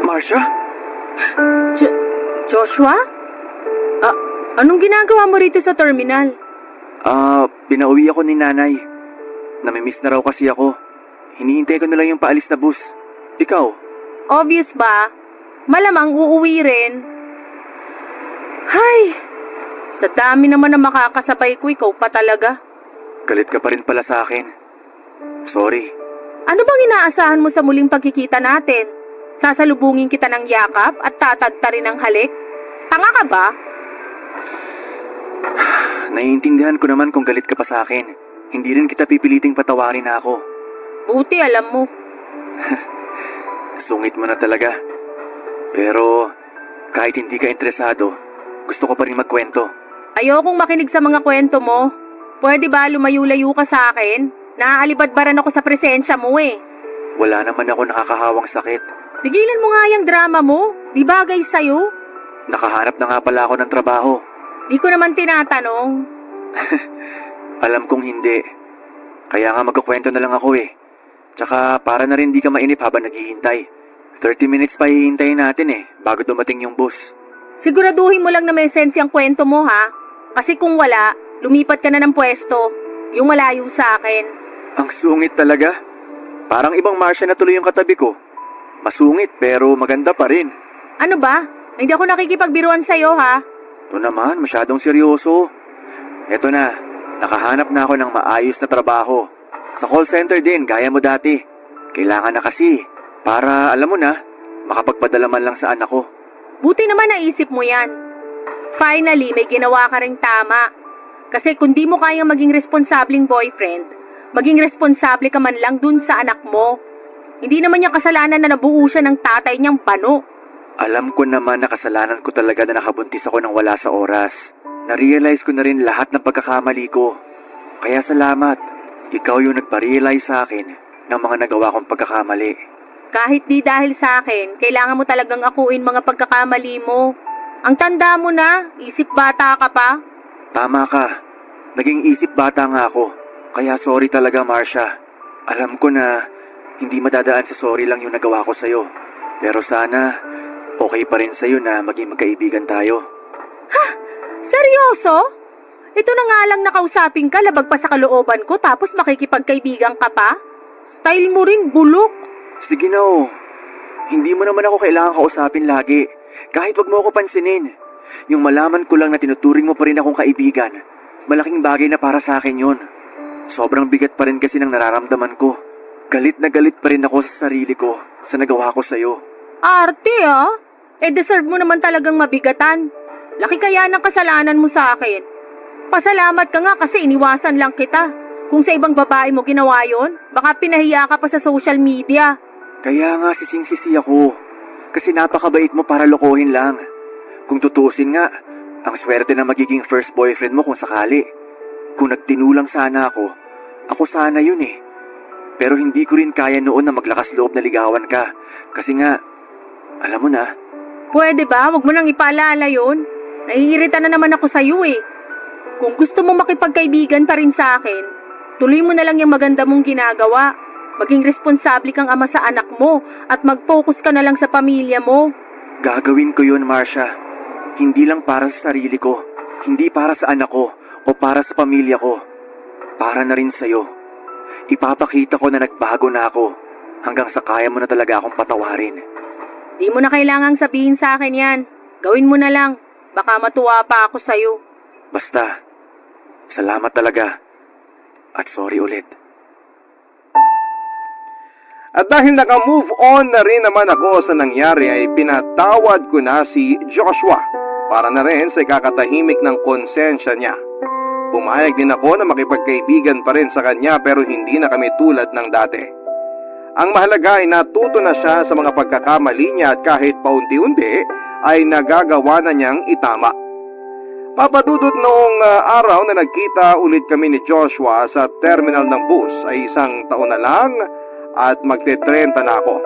Marcia? Joshua? Anong ginagawa mo rito sa terminal? Pinauwi ako ni nanay. Namimiss na raw kasi ako. Hinihintay ko na lang yung paalis na bus. Ikaw? Obvious ba? Malamang uuwi rin. Hay! Sa dami naman na makakasabay ko, ikaw pa talaga. Galit ka pa rin pala sa akin. Sorry. Ano bang inaasahan mo sa muling pagkikita natin? Sasalubungin kita ng yakap at tatagta rin ng halik? Tanga ka ba? Naiintindihan ko naman kung galit ka pa sa akin. Hindi rin kita pipiliting patawarin na ako. Buti alam mo. Sungit mo na talaga. Pero kahit hindi ka interesado, gusto ko pa rin magkwento. Ayokong makinig sa mga kwento mo. Pwede ba lumayo-layo ka sa akin? Naaalibadbaran ako sa presensya mo eh. Wala naman ako nakakahawang sakit. Tigilan mo nga yung drama mo. Di bagay sa'yo. Nakahanap na nga pala ako ng trabaho. Di ko naman tinatanong. Alam kong hindi. Kaya nga magkukwento na lang ako eh. Tsaka para na rin di ka mainip habang naghihintay. 30 minutes pa hihintayin natin eh, bago dumating yung bus. Siguraduhin mo lang na may sense yung kwento mo ha. Kasi kung wala, lumipat ka na ng pwesto. Yung malayo sa akin. Ang sungit talaga. Parang ibang Marcia na tuloy yung katabi ko. Masungit pero maganda pa rin. Ano ba? Hindi ako nakikipagbiruan sa'yo ha. Ito naman, masyadong seryoso. Eto na, nakahanap na ako ng maayos na trabaho. Sa call center din, gaya mo dati. Kailangan na kasi, para alam mo na, makapagpadala man lang sa anak ko. Buti naman naisip mo yan. Finally, may ginawa ka ring tama. Kasi kung di mo kayang maging responsableng boyfriend, maging responsable ka man lang dun sa anak mo. Hindi naman niya kasalanan na nabuo siya ng tatay niyang bano. Alam ko naman na kasalanan ko talaga na nakabuntis ako ng wala sa oras. Na-realize ko na rin lahat ng pagkakamali ko. Kaya salamat, ikaw yung nagpa-realize sa akin ng mga nagawa kong pagkakamali. Kahit di dahil sa akin, kailangan mo talagang akuin mga pagkakamali mo. Ang tanda mo na, isip bata ka pa. Tama ka, naging isip bata nga ako. Kaya sorry talaga, Marcia. Alam ko na hindi madadaan sa sorry lang yung nagawa ko sa'yo. Pero sana, okay pa rin sa'yo na maging magkaibigan tayo. Ha? Seryoso? Ito na nga lang nakausapin ka, labag pa sa kalooban ko, tapos makikipagkaibigan ka pa? Style mo rin, bulok. Sige na oh. Hindi mo naman ako kailangan kausapin lagi. Kahit wag mo ako pansinin. Yung malaman ko lang na tinuturing mo pa rin akong kaibigan, malaking bagay na para sa akin yun. Sobrang bigat pa rin kasi ng nararamdaman ko. Galit na galit pa rin ako sa sarili ko sa nagawa ko sa'yo. Arte ah? Deserve mo naman talagang mabigatan. Laki kaya ng kasalanan mo sa akin. Pasalamat ka nga kasi iniwasan lang kita. Kung sa ibang babae mo ginawa yon, baka pinahiya ka pa sa social media. Kaya nga sising-sisi ako. Kasi napakabait mo para lokohin lang. Kung tutusin nga, ang swerte na magiging first boyfriend mo kung sakali. Kung nagtinulang sana ako sana yun eh. Pero hindi ko rin kaya noon na maglakas loob na ligawan ka. Kasi nga, alam mo na. Pwede ba? Huwag mo nang ipaalala yun. Naiirita na naman ako sa'yo eh. Kung gusto mo makipagkaibigan pa rin sa akin, tuloy mo na lang yung maganda mong ginagawa. Maging responsable kang ama sa anak mo at mag-focus ka na lang sa pamilya mo. Gagawin ko yun, Marcia. Hindi lang para sa sarili ko. Hindi para sa anak ko o para sa pamilya ko. Para na rin sa'yo. Ipapakita ko na nagbago na ako hanggang sa kaya mo na talaga akong patawarin. Di mo na kailangang sabihin sa akin yan. Gawin mo na lang. Baka matuwa pa ako sa'yo. Basta, salamat talaga. At sorry ulit. At dahil naka-move on na rin naman ako sa nangyari ay pinatawad ko na si Joshua para na rin sa ikakatahimik ng konsensya niya. Pumayag din ako na makipagkaibigan pa rin sa kanya pero hindi na kami tulad ng dati. Ang mahalaga ay natuto na siya sa mga pagkakamali niya at kahit paunti-unti ay nagagawa na niyang itama. Papadudot noong araw na nagkita ulit kami ni Joshua sa terminal ng bus ay 1 taon na lang at magte-30 na ako.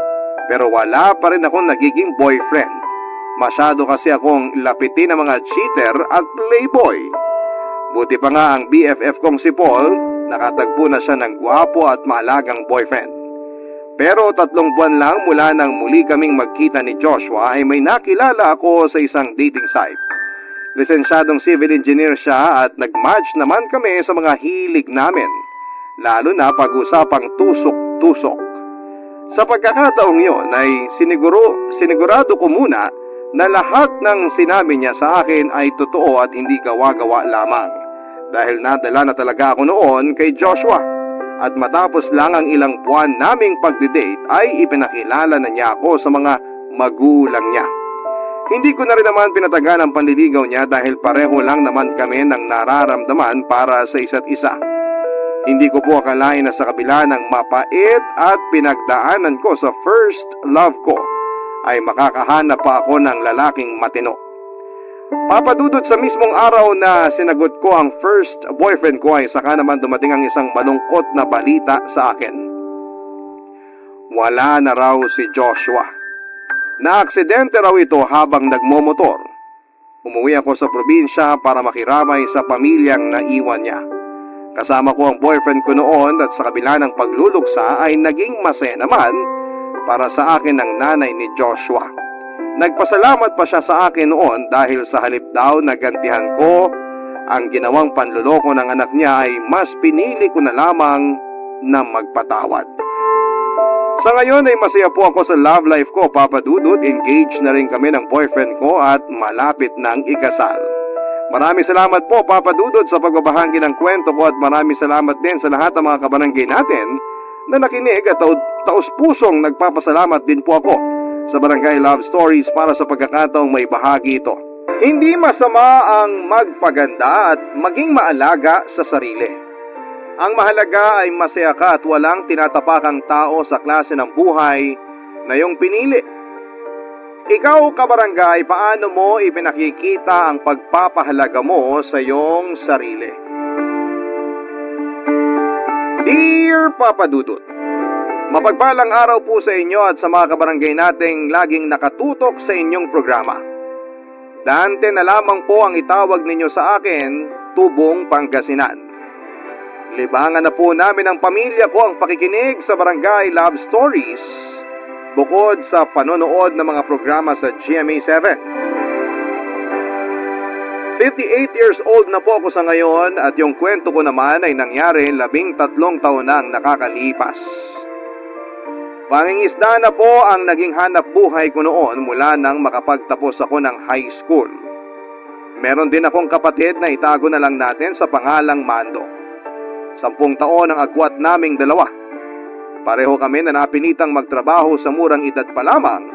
Pero wala pa rin akong nagiging boyfriend. Masyado kasi akong lapitin ng mga cheater at playboy. Buti pa nga ang BFF kong si Paul, nakatagpo na siya ng gwapo at maalagang boyfriend. Pero 3 buwan lang mula nang muli kaming magkita ni Joshua ay may nakilala ako sa isang dating site. Lisensyadong civil engineer siya at nag-match naman kami sa mga hilig namin, lalo na pag-usapang tusok-tusok. Sa pagkakataong yon ay sinigurado ko muna na lahat ng sinabi niya sa akin ay totoo at hindi gawa-gawa lamang. Dahil nadala na talaga ako noon kay Joshua at matapos lang ang ilang buwan naming pagdidate ay ipinakilala na niya ako sa mga magulang niya. Hindi ko na rin naman pinatagan ang panliligaw niya dahil pareho lang naman kami ng nararamdaman para sa isa't isa. Hindi ko po akalain na sa kabila ng mapait at pinagdaanan ko sa first love ko ay makakahanap pa ako ng lalaking matino. Papadudot sa mismong araw na sinagot ko ang first boyfriend ko ay saka naman dumating ang isang malungkot na balita sa akin. Wala na raw si Joshua. Naaksidente raw ito habang nagmomotor. Umuwi ako sa probinsya para makiramay sa pamilyang naiwan niya. Kasama ko ang boyfriend ko noon at sa kabila ng pagluluksa ay naging masaya naman para sa akin ang nanay ni Joshua. Nagpasalamat pa siya sa akin noon dahil sa halip daw na gantihan ko ang ginawang panluloko ng anak niya ay mas pinili ko na lamang na magpatawad. Sa ngayon ay masaya po ako sa love life ko, Papa Dudut. Engaged na rin kami ng boyfriend ko at malapit ng ikasal. Maraming salamat po, Papa Dudut, sa pagbabahagi ng kwento ko at maraming salamat din sa lahat ng mga kabarangay natin na nakinig at taus-pusong nagpapasalamat din po ako sa Barangay Love Stories para sa pagkakataong may bahagi ito. Hindi masama ang magpaganda at maging maalaga sa sarili. Ang mahalaga ay masaya ka at walang tinatapakang tao sa klase ng buhay na iyong pinili. Ikaw, kabarangay, paano mo ipinakikita ang pagpapahalaga mo sa iyong sarili? Dear Papa Dudut, mapagpalang araw po sa inyo at sa mga kabarangay nating laging nakatutok sa inyong programa. Dante na lamang po ang itawag ninyo sa akin, Tubong Pangasinan. Libangan na po namin ang pamilya ko ang pakikinig sa Barangay Love Stories bukod sa panonood ng mga programa sa GMA 7. 58 years old na po ako sa ngayon at yung kwento ko naman ay nangyari 13 taon na ang nakakalipas. Pangingisda na po ang naging hanap buhay ko noon mula nang makapagtapos ako ng high school. Meron din akong kapatid na itago na lang natin sa pangalang Mando. 10 taon ang agwat naming dalawa. Pareho kami na napilitang magtrabaho sa murang edad pa lamang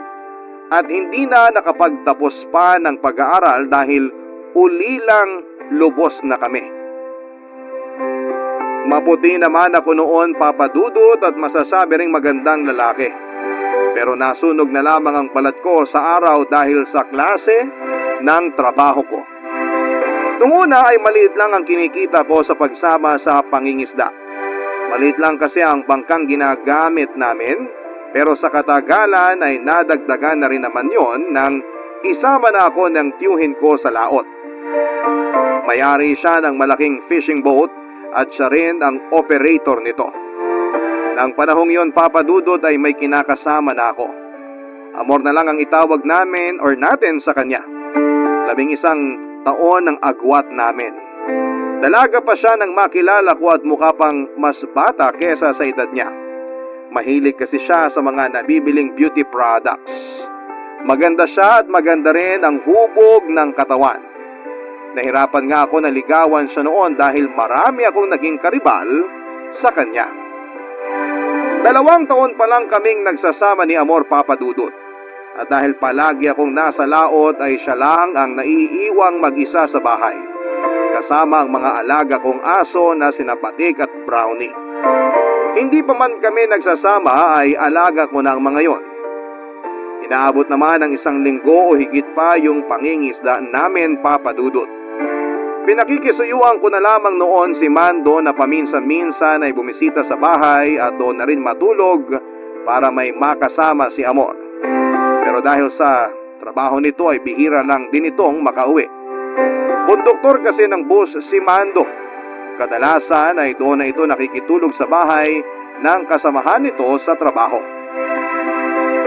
at hindi na nakapagtapos pa ng pag-aaral dahil ulilang lubos na kami. Maputi naman ako noon, Papa Dudut, at masasabi ring magandang lalaki. Pero nasunog na lamang ang balat ko sa araw dahil sa klase ng trabaho ko. Noong una ay maliit lang ang kinikita ko sa pagsama sa pangingisda. Maliit lang kasi ang bangkang ginagamit namin, pero sa katagalan ay nadagdagan na rin naman yon nang isama na ako ng tiyuhin ko sa laot. May-ari siya ng malaking fishing boat at siya rin ang operator nito. Nang panahong yon, Papa Dudut, ay may kinakasama na ako. Amor na lang ang itawag namin or natin sa kanya. 11 taon ang agwat namin. Dalaga pa siya nang makilala ko at mukha pang mas bata kesa sa edad niya. Mahilig kasi siya sa mga nabibiling beauty products. Maganda siya at maganda rin ang hubog ng katawan. Nahirapan nga ako na ligawan siya noon dahil marami akong naging karibal sa kanya. 2 taon pa lang kaming nagsasama ni Amor, Papa Dudut. At dahil palagi akong nasa laot ay siya lang ang naiiwang mag-isa sa bahay, kasama ang mga alaga kong aso na sina Patik at Brownie. Hindi pa man kami nagsasama ay alaga ko na ang mga yon. Inaabot naman ng 1 linggo o higit pa yung pangingisda namin, Papa Dudut. Pinakikisuyuan ko na lamang noon si Mando na paminsan-minsan ay bumisita sa bahay at doon na rin matulog para may makasama si Amor. Pero dahil sa trabaho nito ay bihira lang din itong makauwi. Konduktor kasi ng bus si Mando. Kadalasan ay doon na ito nakikitulog sa bahay ng kasamahan nito sa trabaho.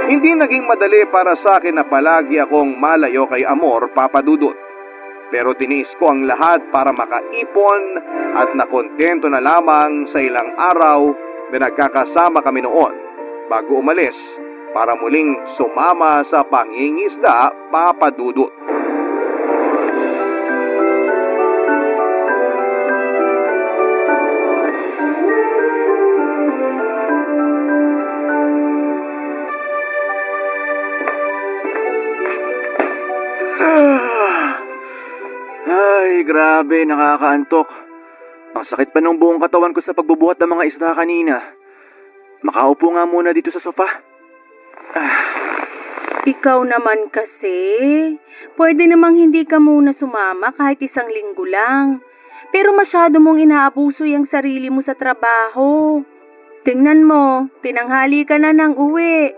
Hindi naging madali para sa akin na palagi akong malayo kay Amor, Papa Dudut. Pero tiniis ko ang lahat para makaipon at nakontento na lamang sa ilang araw na nagkakasama kami noon bago umalis para muling sumama sa pangingisda, Papa Dudut. Ay, grabe, nakakaantok. Ang sakit pa ng buong katawan ko sa pagbubuhat ng mga isda kanina. Makaupo nga muna dito sa sofa. Ikaw naman kasi, pwede namang hindi ka muna sumama kahit 1 linggo lang. Pero masyado mong inaabuso yung sarili mo sa trabaho. Tingnan mo, tinanghali ka na ng uwi.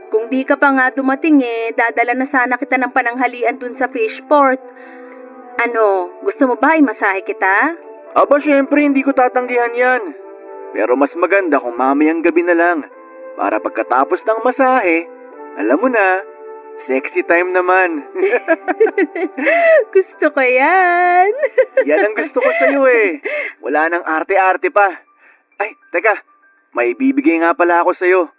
Kung di ka pa nga dumating dadala na sana kita ng pananghalian dun sa fishport. Ano, gusto mo ba imasahe kita? Aba, syempre hindi ko tatanggihan yan. Pero mas maganda kung mamayang gabi na lang. Para pagkatapos ng masahe, alam mo na, sexy time naman. Gusto ko yan. Yan ang gusto ko sa'yo eh. Wala nang arte-arte pa. Ay, teka, may bibigay nga pala ako sa'yo.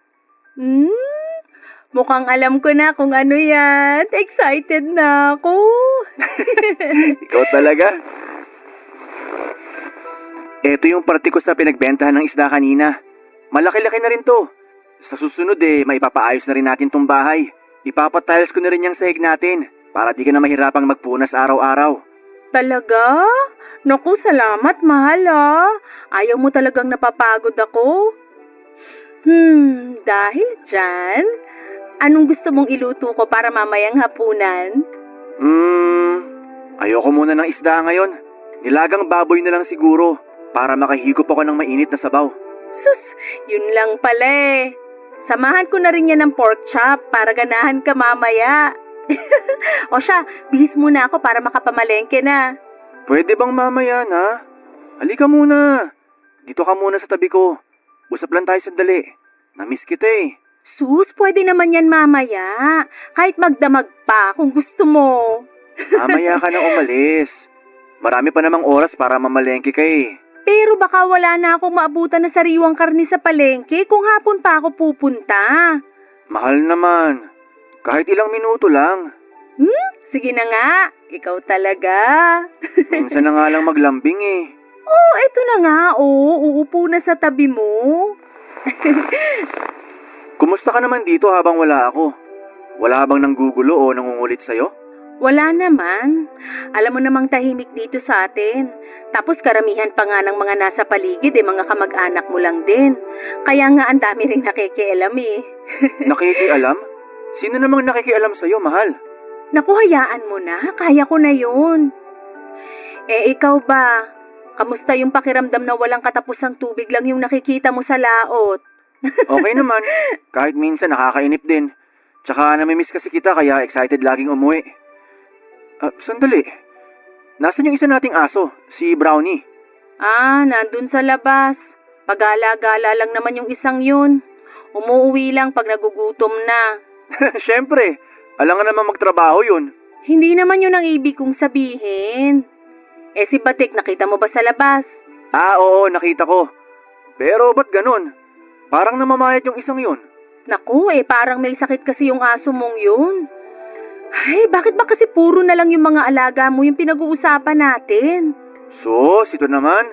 Mukhang alam ko na kung ano yan. Excited na ako. Ikaw talaga? Ito yung parte ko sa pinagbentahan ng isda kanina. Malaki-laki na rin to. Sa susunod maipapaayos na rin natin tong bahay. Ipapatiles ko na rin yung sahig natin para di ka na mahirapang magpunas araw-araw. Talaga? Naku, salamat, mahal ah. Ayaw mo talagang napapagod ako. Dahil dyan, anong gusto mong iluto ko para mamayang hapunan? Ayoko muna ng isda ngayon. Nilagang baboy na lang siguro para makahigop ako ng mainit na sabaw. Sus, yun lang pala eh. Samahan ko na rin yan ng pork chop para ganahan ka mamaya. O siya, bihis muna ako para makapamalengke na. Pwede bang mamaya na? Halika muna. Dito ka muna sa tabi ko. Usap lang tayo sandali. Namiss kita eh. Sus, pwede naman yan mamaya. Kahit magdamag pa kung gusto mo. Mamaya ka na umalis. Marami pa namang oras para mamalengke ka eh. Pero baka wala na akong maabutan na sariwang karne sa palengke kung hapon pa ako pupunta. Mahal naman. Kahit ilang minuto lang. Sige na nga, ikaw talaga. Minsan na nga lang maglambing eh. Oh, eto na nga, uupo na sa tabi mo. Kumusta ka naman dito habang wala ako? Wala bang nanggugulo o nangungulit sa'yo? Wala naman. Alam mo namang tahimik dito sa atin. Tapos karamihan pa nga ng mga nasa paligid mga kamag-anak mo lang din. Kaya nga ang dami ring nakikialam eh. Nakikialam? Sino namang nakikialam sa'yo, mahal? Naku, hayaan mo na. Kaya ko na yun. Ikaw ba? Kamusta yung pakiramdam na walang katapusang tubig lang yung nakikita mo sa laot? Okay naman. Kahit minsan nakakainip din. Tsaka namimiss kasi kita kaya excited laging umuwi. Sandali. Nasaan yung isa nating aso? Si Brownie. Nandun sa labas. Pagala-gala lang naman yung isang yun. Umuuwi lang pag nagugutom na. Siyempre. Alangan naman magtrabaho yun. Hindi naman yun ang ibig kong sabihin. Si Batik, nakita mo ba sa labas? Oo, nakita ko. Pero ba't ganun? Parang namamayat yung isang yun. Naku, parang may sakit kasi yung aso mong yun. Ay, bakit ba kasi puro na lang yung mga alaga mo yung pinag-uusapan natin? Sus, ito naman.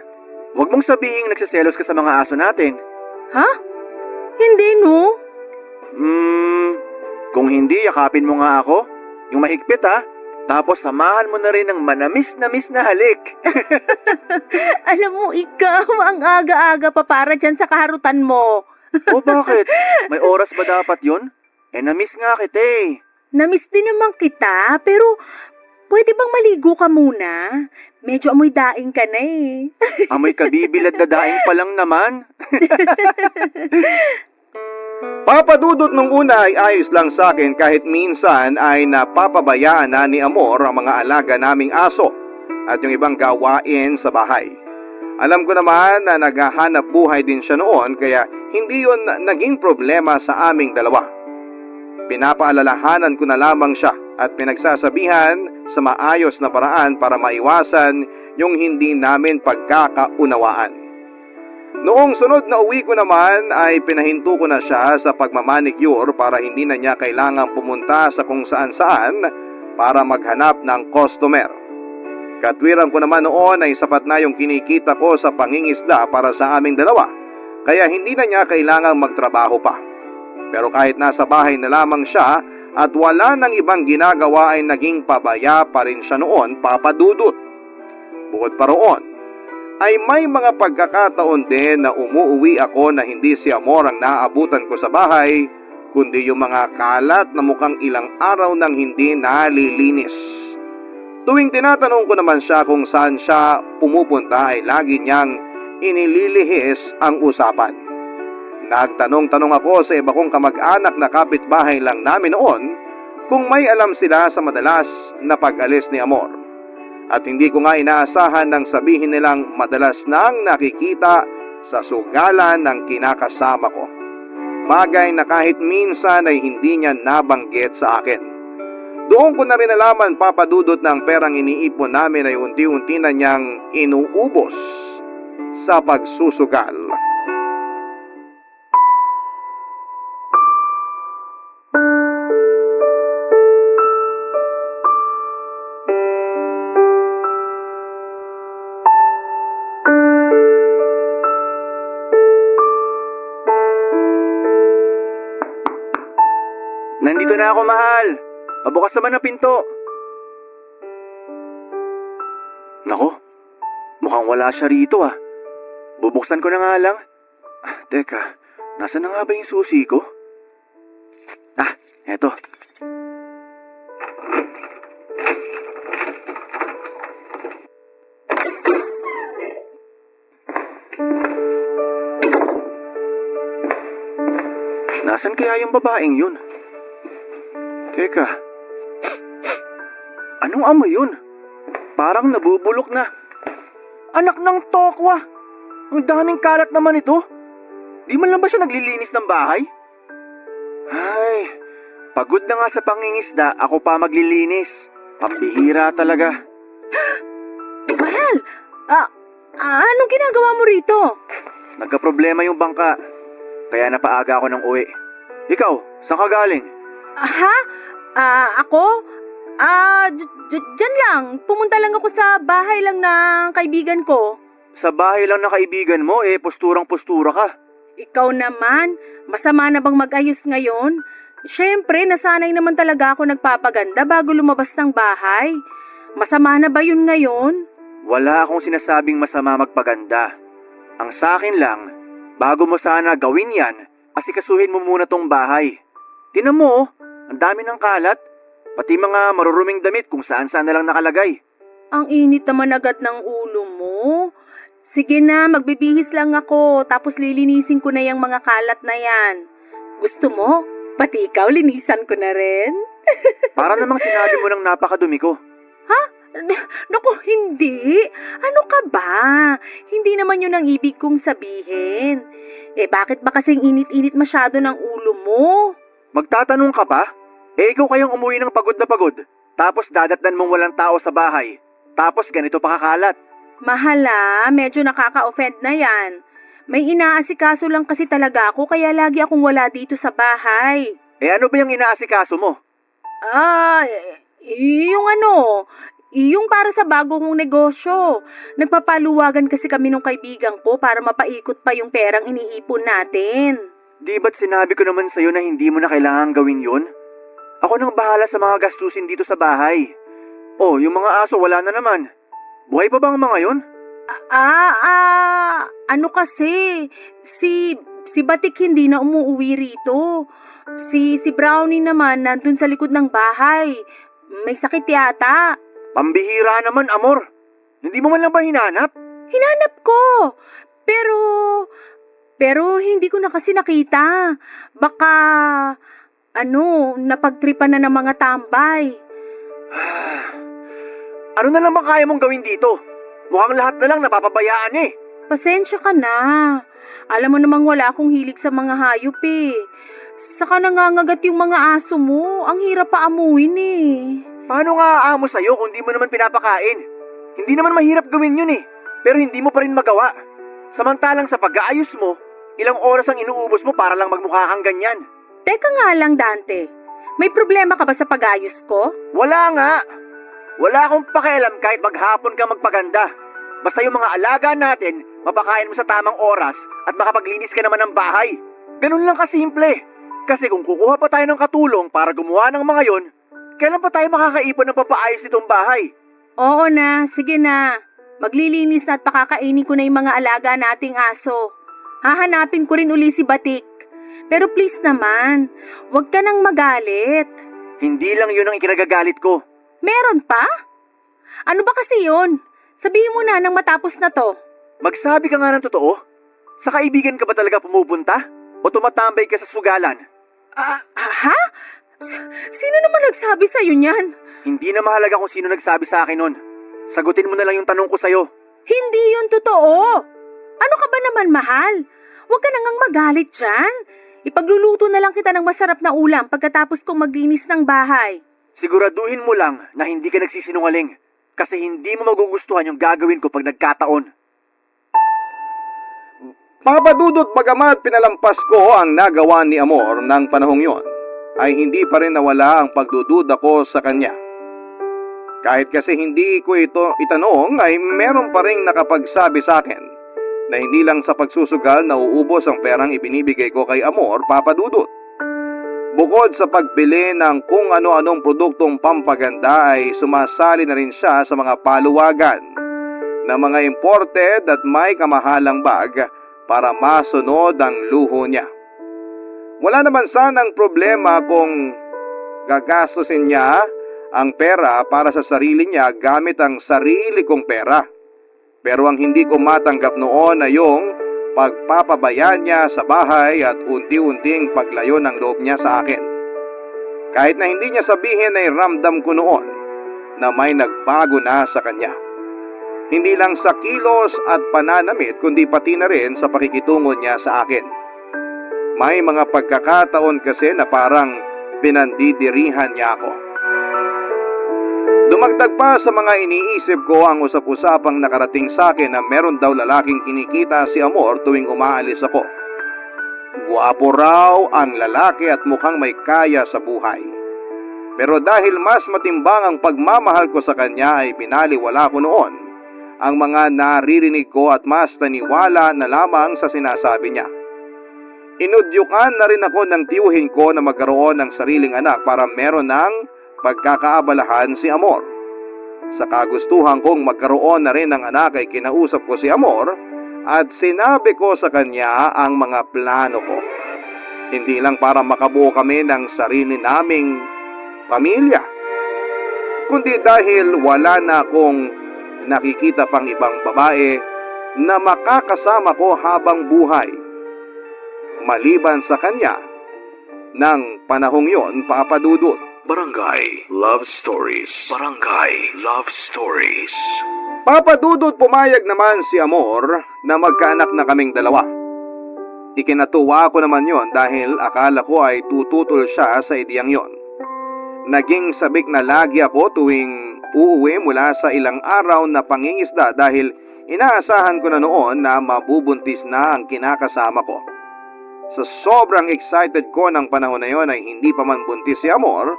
Huwag mong sabihing nagsiselos ka sa mga aso natin. Ha? Hindi, no? Kung hindi, yakapin mo nga ako. Yung mahigpit ha. Tapos samahan mo na rin ng manamis-namis na halik. Alam mo, ikaw ang aga-aga pa para dyan sa kaharutan mo. O bakit? May oras ba dapat yon? Na-miss nga kita eh. Namiss din naman kita, pero pwede bang maligo ka muna? Medyo amoy daing ka na eh. Amoy kabibilad na daing pa lang naman. Papadudot nung una ay ayos lang sa akin kahit minsan ay napapabayaan na ni Amor ang mga alaga naming aso at yung ibang gawain sa bahay. Alam ko naman na naghahanap buhay din siya noon kaya hindi yon naging problema sa aming dalawa. Pinapaalalahanan ko na lamang siya at pinagsasabihan sa maayos na paraan para maiwasan yung hindi namin pagkakaunawaan. Noong sunod na uwi ko naman ay pinahinto ko na siya sa pagmamanicure para hindi na niya kailangang pumunta sa kung saan-saan para maghanap ng customer. Katwiran ko naman noon ay sapat na yung kinikita ko sa pangingisda para sa aming dalawa, kaya hindi na niya kailangang magtrabaho pa. Pero kahit nasa bahay na lamang siya at wala nang ibang ginagawa ay naging pabaya pa rin siya noon, papadudot. Bukod pa roon, ay may mga pagkakataon din na umuuwi ako na hindi si Amor ang naaabutan ko sa bahay, kundi yung mga kalat na mukhang ilang araw nang hindi nalilinis. Tuwing tinatanong ko naman siya kung saan siya pumupunta ay lagi niyang inililihis ang usapan. Nagtanong-tanong ako sa iba kong kamag-anak na kapitbahay lang namin noon kung may alam sila sa madalas na pag-alis ni Amor. At hindi ko nga inaasahan nang sabihin nilang madalas nang nakikita sa sugalan ng kinakasama ko. Bagay na kahit minsan ay hindi niya nabanggit sa akin. Doon ko na rin nalaman, papadudot, ng perang iniipon namin ay unti-unti na niyang inuubos sa pagsusugal. Nandito na ako, mahal. Pabukas naman ang pinto. Nako, mukhang wala siya rito ah. Bubuksan ko na nga lang. Teka, nasa na nga ba yung susi ko? Eto. Nasaan kaya yung babaeng yun? Teka, anong amoy yun? Parang nabubulok na. Anak ng tokwa! Ang daming kalat naman ito. Di man lang ba siya naglilinis ng bahay? Ay, pagod na nga sa pangingisda, ako pa maglilinis. Pambihira talaga. Mahal, anong ginagawa mo rito? Nagka-problema yung bangka, kaya napaaga ako ng uwi. Ikaw, saan ka galing? Ako? Dyan lang. Pumunta lang ako sa bahay lang ng kaibigan ko. Sa bahay lang ng kaibigan mo, posturang-postura ka. Ikaw naman, masama na bang mag-ayos ngayon? Siyempre, nasanay naman talaga ako nagpapaganda bago lumabas ng bahay. Masama na ba yun ngayon? Wala akong sinasabing masama magpaganda. Ang sa akin lang, bago mo sana gawin yan, asikasuhin mo muna tong bahay. Tinan mo, ang dami ng kalat, pati mga maruruming damit kung saan-saan na lang nakalagay. Ang init naman agad ng ulo mo. Sige na, magbibihis lang ako, tapos lilinisin ko na yung mga kalat na yan. Gusto mo? Pati ikaw, linisan ko na rin. Para namang sinabi mo ng napakadumi ko. Naku, hindi. Ano ka ba? Hindi naman yun ang ibig kong sabihin. Bakit ba kasing init-init masyado ng ulo mo? Magtatanong ka pa? Ikaw kayang umuwi ng pagod na pagod, tapos dadatnan mong walang tao sa bahay, tapos ganito pa kakalat. Mahala, medyo nakaka-offend na yan. May inaasikaso lang kasi talaga ako, kaya lagi akong wala dito sa bahay. Ano ba yung inaasikaso mo? Yung para sa bago kong negosyo. Nagpapaluwagan kasi kami ng kaibigan ko para mapaikot pa yung perang iniipon natin. Di ba't sinabi ko naman sa'yo na hindi mo na kailangan gawin yun? Ako nang bahala sa mga gastusin dito sa bahay. Oh, yung mga aso wala na naman. Buhay pa ba ang mga yon? Ano kasi, si Batik hindi na umuwi rito. Si Brownie naman nandun sa likod ng bahay. May sakit yata. Pambihira naman, Amor. Hindi mo man lang ba hinanap? Hinanap ko. Pero hindi ko na kasi nakita. Baka, napagtripan na ng mga tambay. Ano na lang ba kaya mong gawin dito? Mukhang lahat na lang napapabayaan eh. Pasensya ka na. Alam mo namang wala akong hilig sa mga hayop eh. Saka nangangagat yung mga aso mo. Ang hirap pa amuin eh. Paano nga aamo sa'yo kung di mo naman pinapakain? Hindi naman mahirap gawin yun eh. Pero hindi mo pa rin magawa. Samantalang sa pag-aayos mo, ilang oras ang inuubos mo para lang magmukha kang ganyan. Teka nga lang, Dante. May problema ka ba sa pag-ayos ko? Wala nga. Wala akong pakialam kahit maghapon ka magpaganda. Basta yung mga alaga natin, mapakain mo sa tamang oras at makapaglinis ka naman ng bahay. Ganun lang kasimple. Kasi kung kukuha pa tayo ng katulong para gumawa ng mga yon, kailan pa tayo makakaipon ng papaayos nitong bahay? Oo na, sige na. Maglilinis na at pakakainin ko na yung mga alaga nating aso. Hahanapin ko rin uli si Batik. Pero please naman, huwag ka nang magalit. Hindi lang yun ang ikinagagalit ko. Meron pa? Ano ba kasi yun? Sabihin mo na nang matapos na to. Magsabi ka nga ng totoo? Sa kaibigan ka ba talaga pumupunta? O tumatambay ka sa sugalan? Ha? Sino naman nagsabi sa'yo niyan? Hindi na mahalaga kung sino nagsabi sa akin nun. Sagutin mo na lang yung tanong ko sa'yo. Hindi yun totoo. Ano ka ba naman, mahal? Huwag ka nang magalit dyan. Ipagluluto na lang kita ng masarap na ulam pagkatapos kong maglinis ng bahay. Siguraduhin mo lang na hindi ka nagsisinungaling kasi hindi mo magugustuhan yung gagawin ko pag nagkataon. Papa Dudut, bagamat pinalampas ko ang nagawa ni Amor ng panahong yon, ay hindi pa rin nawala ang pagdududa ko sa kanya. Kahit kasi hindi ko ito itanong ay meron pa rin nakapagsabi sa akin na hindi lang sa pagsusugal nauubos ang perang ibinibigay ko kay Amor, Papa Dudut. Bukod sa pagbili ng kung ano-anong produktong pampaganda ay sumasali na rin siya sa mga paluwagan na mga imported at may kamahalang bag para masunod ang luho niya. Wala naman sanang problema kung gagastusin niya ang pera para sa sarili niya gamit ang sarili kong pera. Pero ang hindi ko matanggap noon ay yung pagpapabayaan niya sa bahay at unti-unting paglayo ng loob niya sa akin. Kahit na hindi niya sabihin ay ramdam ko noon na may nagbago na sa kanya. Hindi lang sa kilos at pananamit kundi pati na rin sa pakikitungo niya sa akin. May mga pagkakataon kasi na parang pinandidirihan niya ako. Dumagdag pa sa mga iniisip ko ang usap-usapang nakarating sa akin na meron daw lalaking kinikita si Amor tuwing umaalis ako. Guwapo raw ang lalaki at mukhang may kaya sa buhay. Pero dahil mas matimbang ang pagmamahal ko sa kanya ay binaliwala ko noon ang mga naririnig ko at mas naniwala na lamang sa sinasabi niya. Inudyukan na rin ako ng tiyuhin ko na magkaroon ng sariling anak para meron ng pagkakaabalahan si Amor. Sa kagustuhan kong magkaroon na rin ng anak ay kinausap ko si Amor at sinabi ko sa kanya ang mga plano ko. Hindi lang para makabuo kami ng sarili naming pamilya, kundi dahil wala na akong nakikita pang ibang babae na makakasama ko habang buhay. Maliban sa kanya, ng panahong yon, Papa Dudut. Barangay Love Stories. Barangay Love Stories. Papa Dudut, pumayag naman si Amor na magkaanak na kaming dalawa. Ikinatuwa ko naman yon dahil akala ko ay tututol siya sa ideyang yon. Naging sabik na lagi ako tuwing uuwi mula sa ilang araw na pangingisda dahil inaasahan ko na noon na mabubuntis na ang kinakasama ko. Sa sobrang excited ko ng panahon na yon ay hindi pa man buntis si Amor,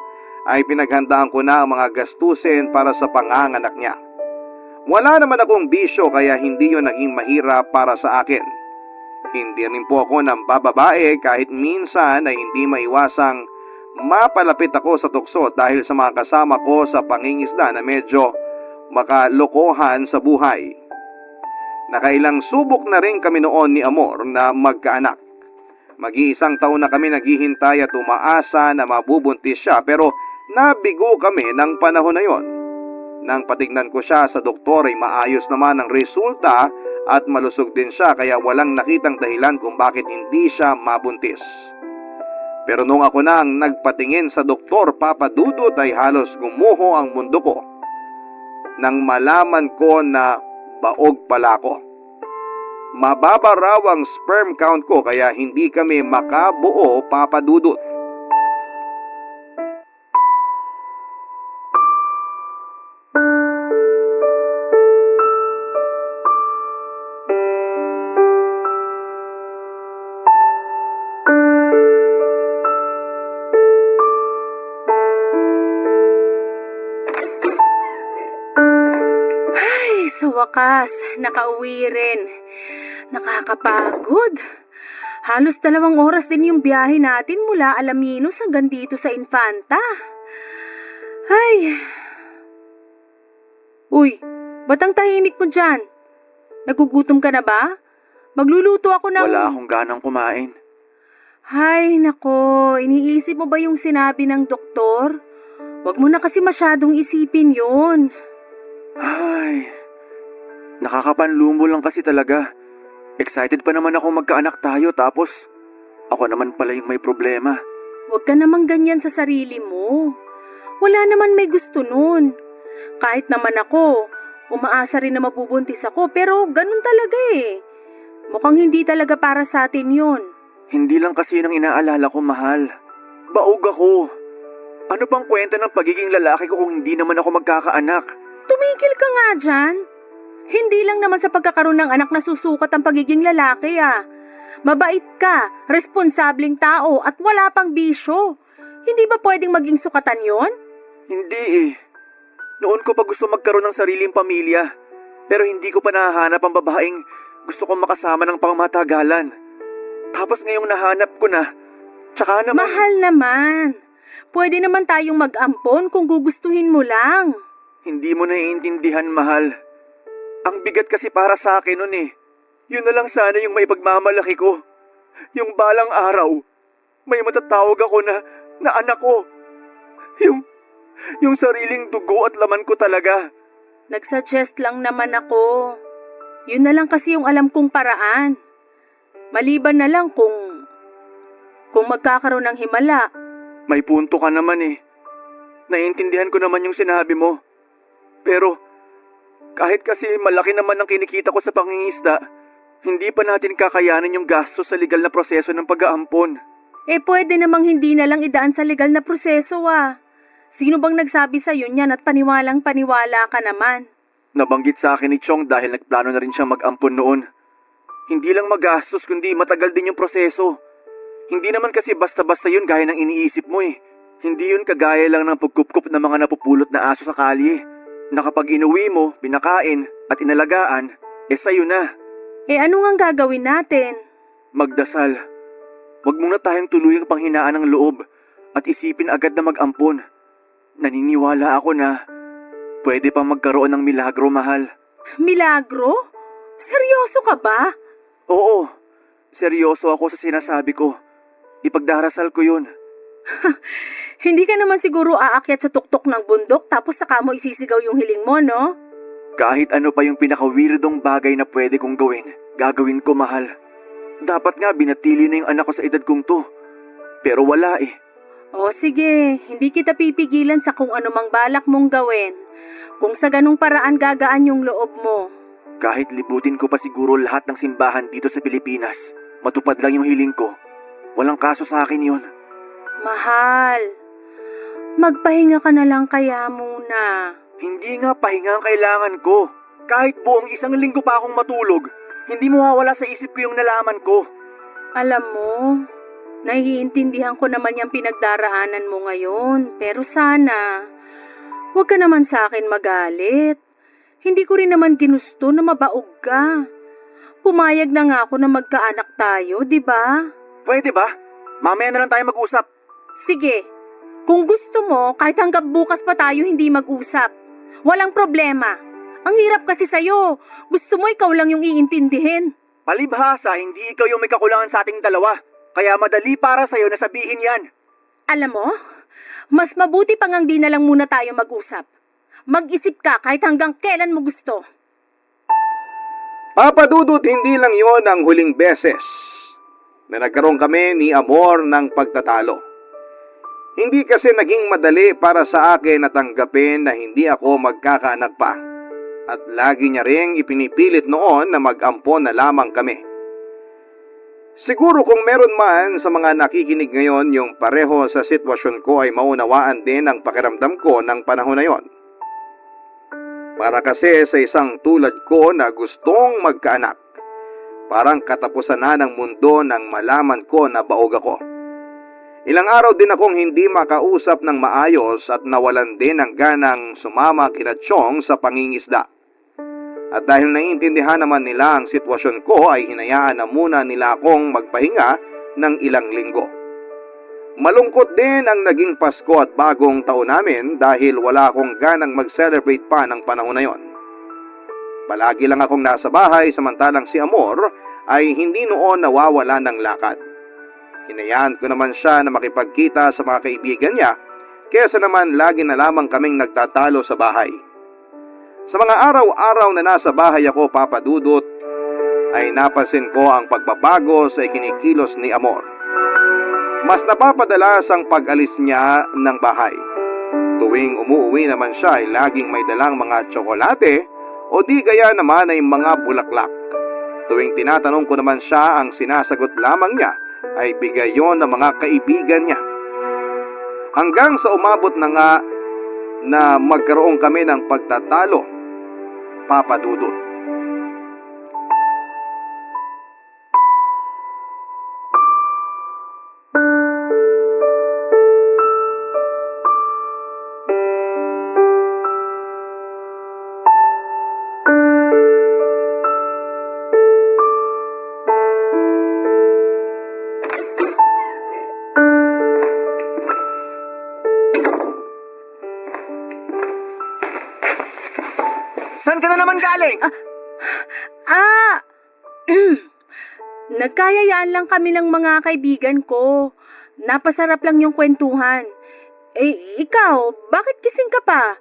ay pinaghandaan ko na ang mga gastusin para sa panganganak niya. Wala naman akong bisyo kaya hindi yon naging mahirap para sa akin. Hindi rin po ako ng bababae kahit minsan ay hindi maiwasang mapalapit ako sa tukso dahil sa mga kasama ko sa pangingisda na medyo makalokohan sa buhay. Nakailang subok na rin kami noon ni Amor na magkaanak. Mag-iisang taon na kami naghihintay at umaasa na mabubuntis siya pero nabigo kami ng panahon na yon. Nang patignan ko siya sa doktor ay maayos naman ang resulta at malusog din siya kaya walang nakitang dahilan kung bakit hindi siya mabuntis. Pero nung ako na ang nagpatingin sa doktor Papa Dudut ay halos gumuho ang mundo ko nang malaman ko na baog pala ako. Mababa raw ang sperm count ko kaya hindi kami makabuo, Papa Dudut. Ay, sa wakas, nakauwi rin. Nakakapagod. Halos 2 oras din yung biyahe natin mula Alaminos hanggang dito sa Infanta. Ay. Uy, ba't ang tahimik mo dyan? Nagugutom ka na ba? Magluluto ako ng... Wala akong ganang kumain. Ay, nako, iniisip mo ba yung sinabi ng doktor? Huwag mo na kasi masyadong isipin yun. Ay, nakakapanlumo lang kasi talaga. Excited pa naman ako magkaanak tayo tapos ako naman pala yung may problema. Huwag ka namang ganyan sa sarili mo. Wala naman may gusto nun. Kahit naman ako, umaasa rin na mabubuntis ako pero ganun talaga eh. Mukhang hindi talaga para sa atin yun. Hindi lang kasi nang inaalala ko, mahal. Baog ako. Ano bang kwenta ng pagiging lalaki ko kung hindi naman ako magkakaanak? Tumigil ka nga dyan. Hindi lang naman sa pagkakaroon ng anak na susukat ang pagiging lalaki ah. Mabait ka, responsableng tao at wala pang bisyo. Hindi ba pwedeng maging sukatan yon? Hindi eh. Noon ko pa gusto magkaroon ng sariling pamilya. Pero hindi ko pa nahahanap ang babaeng gusto kong makasama ng pangmatagalan. Tapos ngayong nahanap ko na, tsaka naman... Mahal naman. Pwede naman tayong mag-ampon kung gugustuhin mo lang. Hindi mo naiintindihan, mahal. Ang bigat kasi para sa akin nun eh. Yun na lang sana yung maipagmamalaki ko. Yung balang araw, may matatawag ako na anak ko. Yung sariling dugo at laman ko talaga. Nagsuggest lang naman ako. Yun na lang kasi yung alam kong paraan. Maliban na lang kung magkakaroon ng himala. May punto ka naman eh. Naiintindihan ko naman yung sinabi mo. Pero kahit kasi malaki naman ang kinikita ko sa pangingisda, hindi pa natin kakayanin yung gastos sa legal na proseso ng pag-aampon. Eh pwede namang hindi na lang idaan sa legal na proseso ah. Sino bang nagsabi sa'yo niyan at paniwalang paniwala ka naman? Nabanggit sa akin ni Chong dahil nagplano na rin siyang mag-ampon noon. Hindi lang magastos kundi matagal din yung proseso. Hindi naman kasi basta-basta yun gaya ng iniisip mo eh. Hindi yun kagaya lang ng pagkupkup ng mga napupulot na aso sa kalye. Na kapag inuwi mo, pinakain at inalagaan, sa'yo na. Eh ano nga gagawin natin? Magdasal. Huwag muna tayong tuluyang panghinaan ng loob at isipin agad na mag-ampon. Naniniwala ako na pwede pang magkaroon ng milagro, mahal. Milagro? Seryoso ka ba? Oo, seryoso ako sa sinasabi ko. Ipagdarasal ko yun. Hindi ka naman siguro aakyat sa tuktok ng bundok tapos saka mo isisigaw yung hiling mo, no? Kahit ano pa yung pinaka-weirdong bagay na pwede kong gawin, gagawin ko, mahal. Dapat nga binatili na yung anak ko sa edad kong to. Pero wala eh. O sige, hindi kita pipigilan sa kung ano mang balak mong gawin. Kung sa ganung paraan gagaan yung loob mo. Kahit libutin ko pa siguro lahat ng simbahan dito sa Pilipinas, matupad lang yung hiling ko. Walang kaso sa akin yun. Mahal, magpahinga ka na lang kaya muna. Hindi nga pahinga ang kailangan ko. Kahit buong 1 linggo pa akong matulog, hindi mawawala sa isip ko yung nalaman ko. Alam mo, naiintindihan ko naman yung pinagdaraanan mo ngayon. Pero sana, huwag ka naman sa akin magalit. Hindi ko rin naman ginusto na mabaog ka. Pumayag na nga ako na magkaanak tayo, di ba? Pwede ba? Mamaya na lang tayo mag-usap. Sige, Kung gusto mo, kahit hanggang bukas pa tayo hindi mag-usap. Walang problema. Ang hirap kasi sa'yo. Gusto mo ikaw lang yung iintindihin. Palibhasa, hindi ikaw yung may kakulangan sa ating dalawa. Kaya madali para sa'yo na sabihin yan. Alam mo, mas mabuti pang di na lang muna tayo mag-usap. Mag-isip ka kahit hanggang kailan mo gusto. Papa Dudut, hindi lang yon ang huling beses na nagkaroon kami ni Amor ng pagtatalo. Hindi kasi naging madali para sa akin na tanggapin na hindi ako magkakaanak pa. At lagi niya ring ipinipilit noon na mag-ampon na lamang kami. Siguro kung meron man sa mga nakikinig ngayon yung pareho sa sitwasyon ko ay maunawaan din ang pakiramdam ko ng panahon na yon. Para kasi sa isang tulad ko na gustong magkaanak, parang katapusan na ng mundo nang malaman ko na baog ako. Ilang araw din akong hindi makausap ng maayos at nawalan din ng ganang sumama kina Chong sa pangingisda. At dahil naiintindihan naman nila ang sitwasyon ko ay hinayaan na muna nila akong magpahinga ng ilang linggo. Malungkot din ang naging Pasko at bagong taon namin dahil wala akong ganang mag-celebrate pa ng panahon na yon. Palagi lang akong nasa bahay samantalang si Amor ay hindi noon nawawala ng lakad. Hinayaan ko naman siya na makipagkita sa mga kaibigan niya kesa naman lagi na lamang kaming nagtatalo sa bahay. Sa mga araw-araw na nasa bahay ako, Papa Dudut, ay napansin ko ang pagbabago sa ikinikilos ni Amor. Mas napapadalas ang pag-alis niya ng bahay. Tuwing umuwi naman siya ay laging may dalang mga tsokolate o di kaya naman ay mga bulaklak. Tuwing tinatanong ko naman siya, ang sinasagot lamang niya ay bigay yon ng mga kaibigan niya. Hanggang sa umabot na nga na magkaroon kami ng pagtatalo, Papa Dudut. Saan ka na naman galing? Nagkayayaan lang kami ng mga kaibigan ko. Napasarap lang yung kwentuhan. Ikaw, bakit gising ka pa?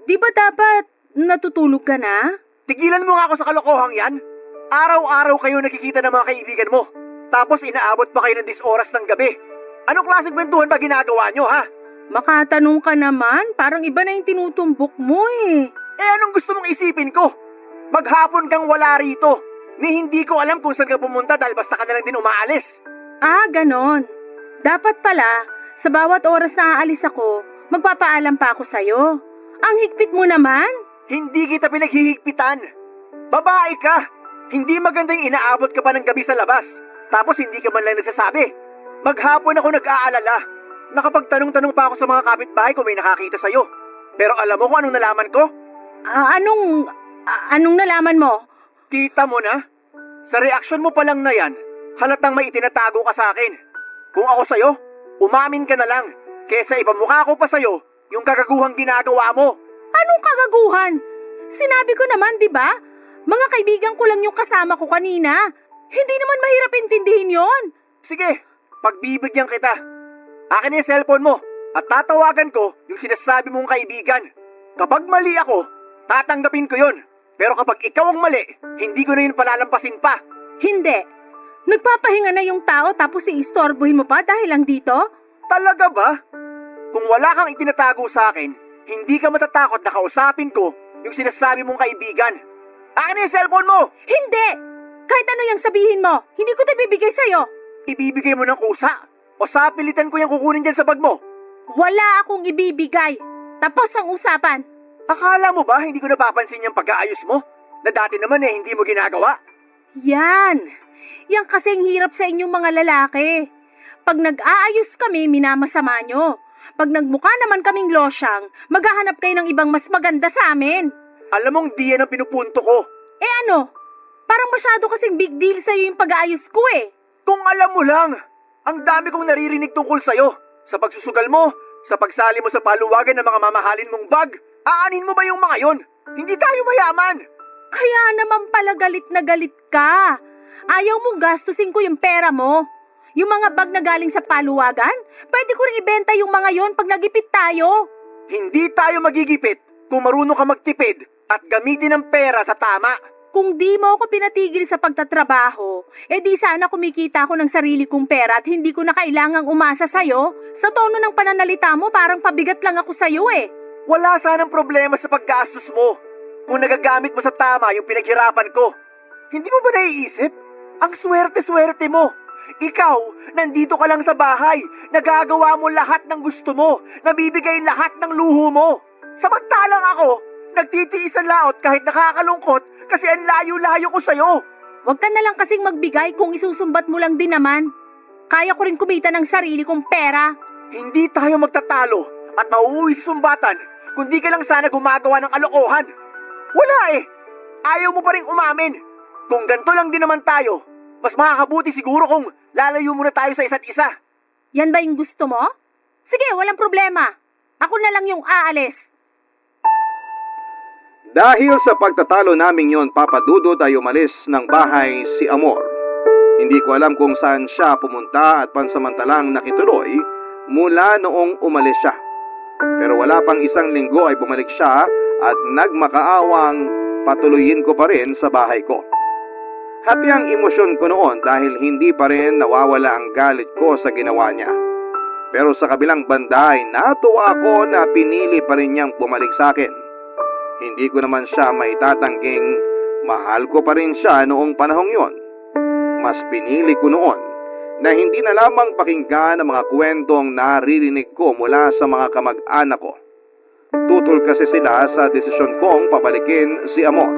Di ba dapat natutulog ka na? Tigilan mo nga ako sa kalokohang yan. Araw-araw kayo nakikita ng mga kaibigan mo. Tapos inaabot pa kayo ng 10 oras ng gabi. Anong klaseng kwentuhan ba ginagawa nyo, ha? Makatanong ka naman, parang iba na yung tinutumbok mo eh. Anong gusto mong isipin ko? Maghapon kang wala rito. Ni hindi ko alam kung saan ka pumunta dahil basta ka na lang din umaalis. Ganon. Dapat pala, sa bawat oras na aalis ako, magpapaalam pa ako sa'yo. Ang higpit mo naman. Hindi kita pinaghihigpitan. Babae ka. Hindi magandang inaabot ka pa ng gabi sa labas. Tapos hindi ka man lang nagsasabi. Maghapon ako nag-aalala. Nakapagtanong-tanong pa ako sa mga kapitbahay kung may nakakita sa'yo. Pero alam mo kung anong nalaman ko? Anong nalaman mo? Kita mo na? Sa reaksyon mo pa lang na yan, halatang may itinatago ka sa akin. Kung ako sa'yo, umamin ka na lang. Kesa ipamukha ko pa sa'yo yung kagaguhang ginagawa mo. Anong kagaguhan? Sinabi ko naman, di ba? Mga kaibigan ko lang yung kasama ko kanina. Hindi naman mahirap intindihin yon. Sige, pagbibigyan kita. Akin yung cellphone mo at tatawagan ko yung sinasabi mong kaibigan. Kapag mali ako, tatanggapin ko yon. Pero kapag ikaw ang mali, hindi ko na yun palalampasin pa. Hindi. Nagpapahinga na yung tao tapos iistorbohin mo pa dahil lang dito? Talaga ba? Kung wala kang itinatago sa akin, hindi ka matatakot na kausapin ko yung sinasabi mong kaibigan. Akin na yung cellphone mo! Hindi! Kahit ano yung sabihin mo, hindi ko ito bibigay sa'yo. Ibibigay mo ng kusa? O sa pilitan ko yung kukunin dyan sa bag mo? Wala akong ibibigay. Tapos ang usapan. Akala mo ba hindi ko napapansin yung pag-aayos mo? Na dati naman hindi mo ginagawa? Yan. Yan kasing hirap sa inyong mga lalaki. Pag nag-aayos kami, minamasama nyo. Pag nagmukha naman kaming losyang, maghahanap kayo ng ibang mas maganda sa amin. Alam mong di yan ang pinupunto ko. Ano? Parang masyado kasing big deal sa'yo yung pag-aayos ko eh. Kung alam mo lang, ang dami kong naririnig tungkol sa'yo. Sa pagsusugal mo, Sa pagsali mo sa paluwagan ng mga mamahalin mong bag, aanin mo ba yung mga yon? Hindi tayo mayaman! Kaya naman pala galit na galit ka. Ayaw mong gastusin ko yung pera mo. Yung mga bag na galing sa paluwagan, pwede ko rin ibenta yung mga yon pag nagipit tayo. Hindi tayo magigipit kung marunong ka magtipid at gamitin ang pera sa tama. Kung di mo ako pinatigil sa pagtatrabaho, di sana kumikita ako ng sarili kong pera at hindi ko na kailangang umasa sa'yo. Sa tono ng pananalita mo, parang pabigat lang ako sa'yo eh. Wala sanang problema sa paggastos mo kung nagagamit mo sa tama yung pinaghirapan ko. Hindi mo ba naiisip? Ang swerte-swerte mo. Ikaw, nandito ka lang sa bahay, nagagawa mo lahat ng gusto mo, nabibigay lahat ng luho mo. Samantalang ako, nagtitiis ang laot kahit nakakalungkot kasi ang layo-layo ko sa'yo. Huwag ka na lang kasing magbigay kung isusumbat mo lang din naman. Kaya ko rin kumita ng sarili kong pera. Hindi tayo magtatalo at mauuwi sa sumbatan kung di ka lang sana gumagawa ng kalokohan. Wala eh. Ayaw mo pa rin umamin. Kung ganito lang din naman tayo, mas makakabuti siguro kung lalayo muna tayo sa isa't isa. Yan ba yung gusto mo? Sige, walang problema. Ako na lang yung aalis. Dahil sa pagtatalo naming yon, Papa Dudut, ay umalis ng bahay si Amor. Hindi ko alam kung saan siya pumunta at pansamantalang nakituloy mula noong umalis siya. Pero wala pang isang linggo ay bumalik siya at nagmakaawang patuloyin ko pa rin sa bahay ko. Hati ang emosyon ko noon dahil hindi pa rin nawawala ang galit ko sa ginawa niya. Pero sa kabilang banda ay natuwa ako na pinili pa rin niyang bumalik sa akin. Hindi ko naman siya maitatangging mahal ko pa rin siya noong panahong yon. Mas pinili ko noon na hindi na lamang pakinggan ang mga kwentong naririnig ko mula sa mga kamag-anak ko. Tutol kasi sila sa desisyon kong pabalikin si Amor,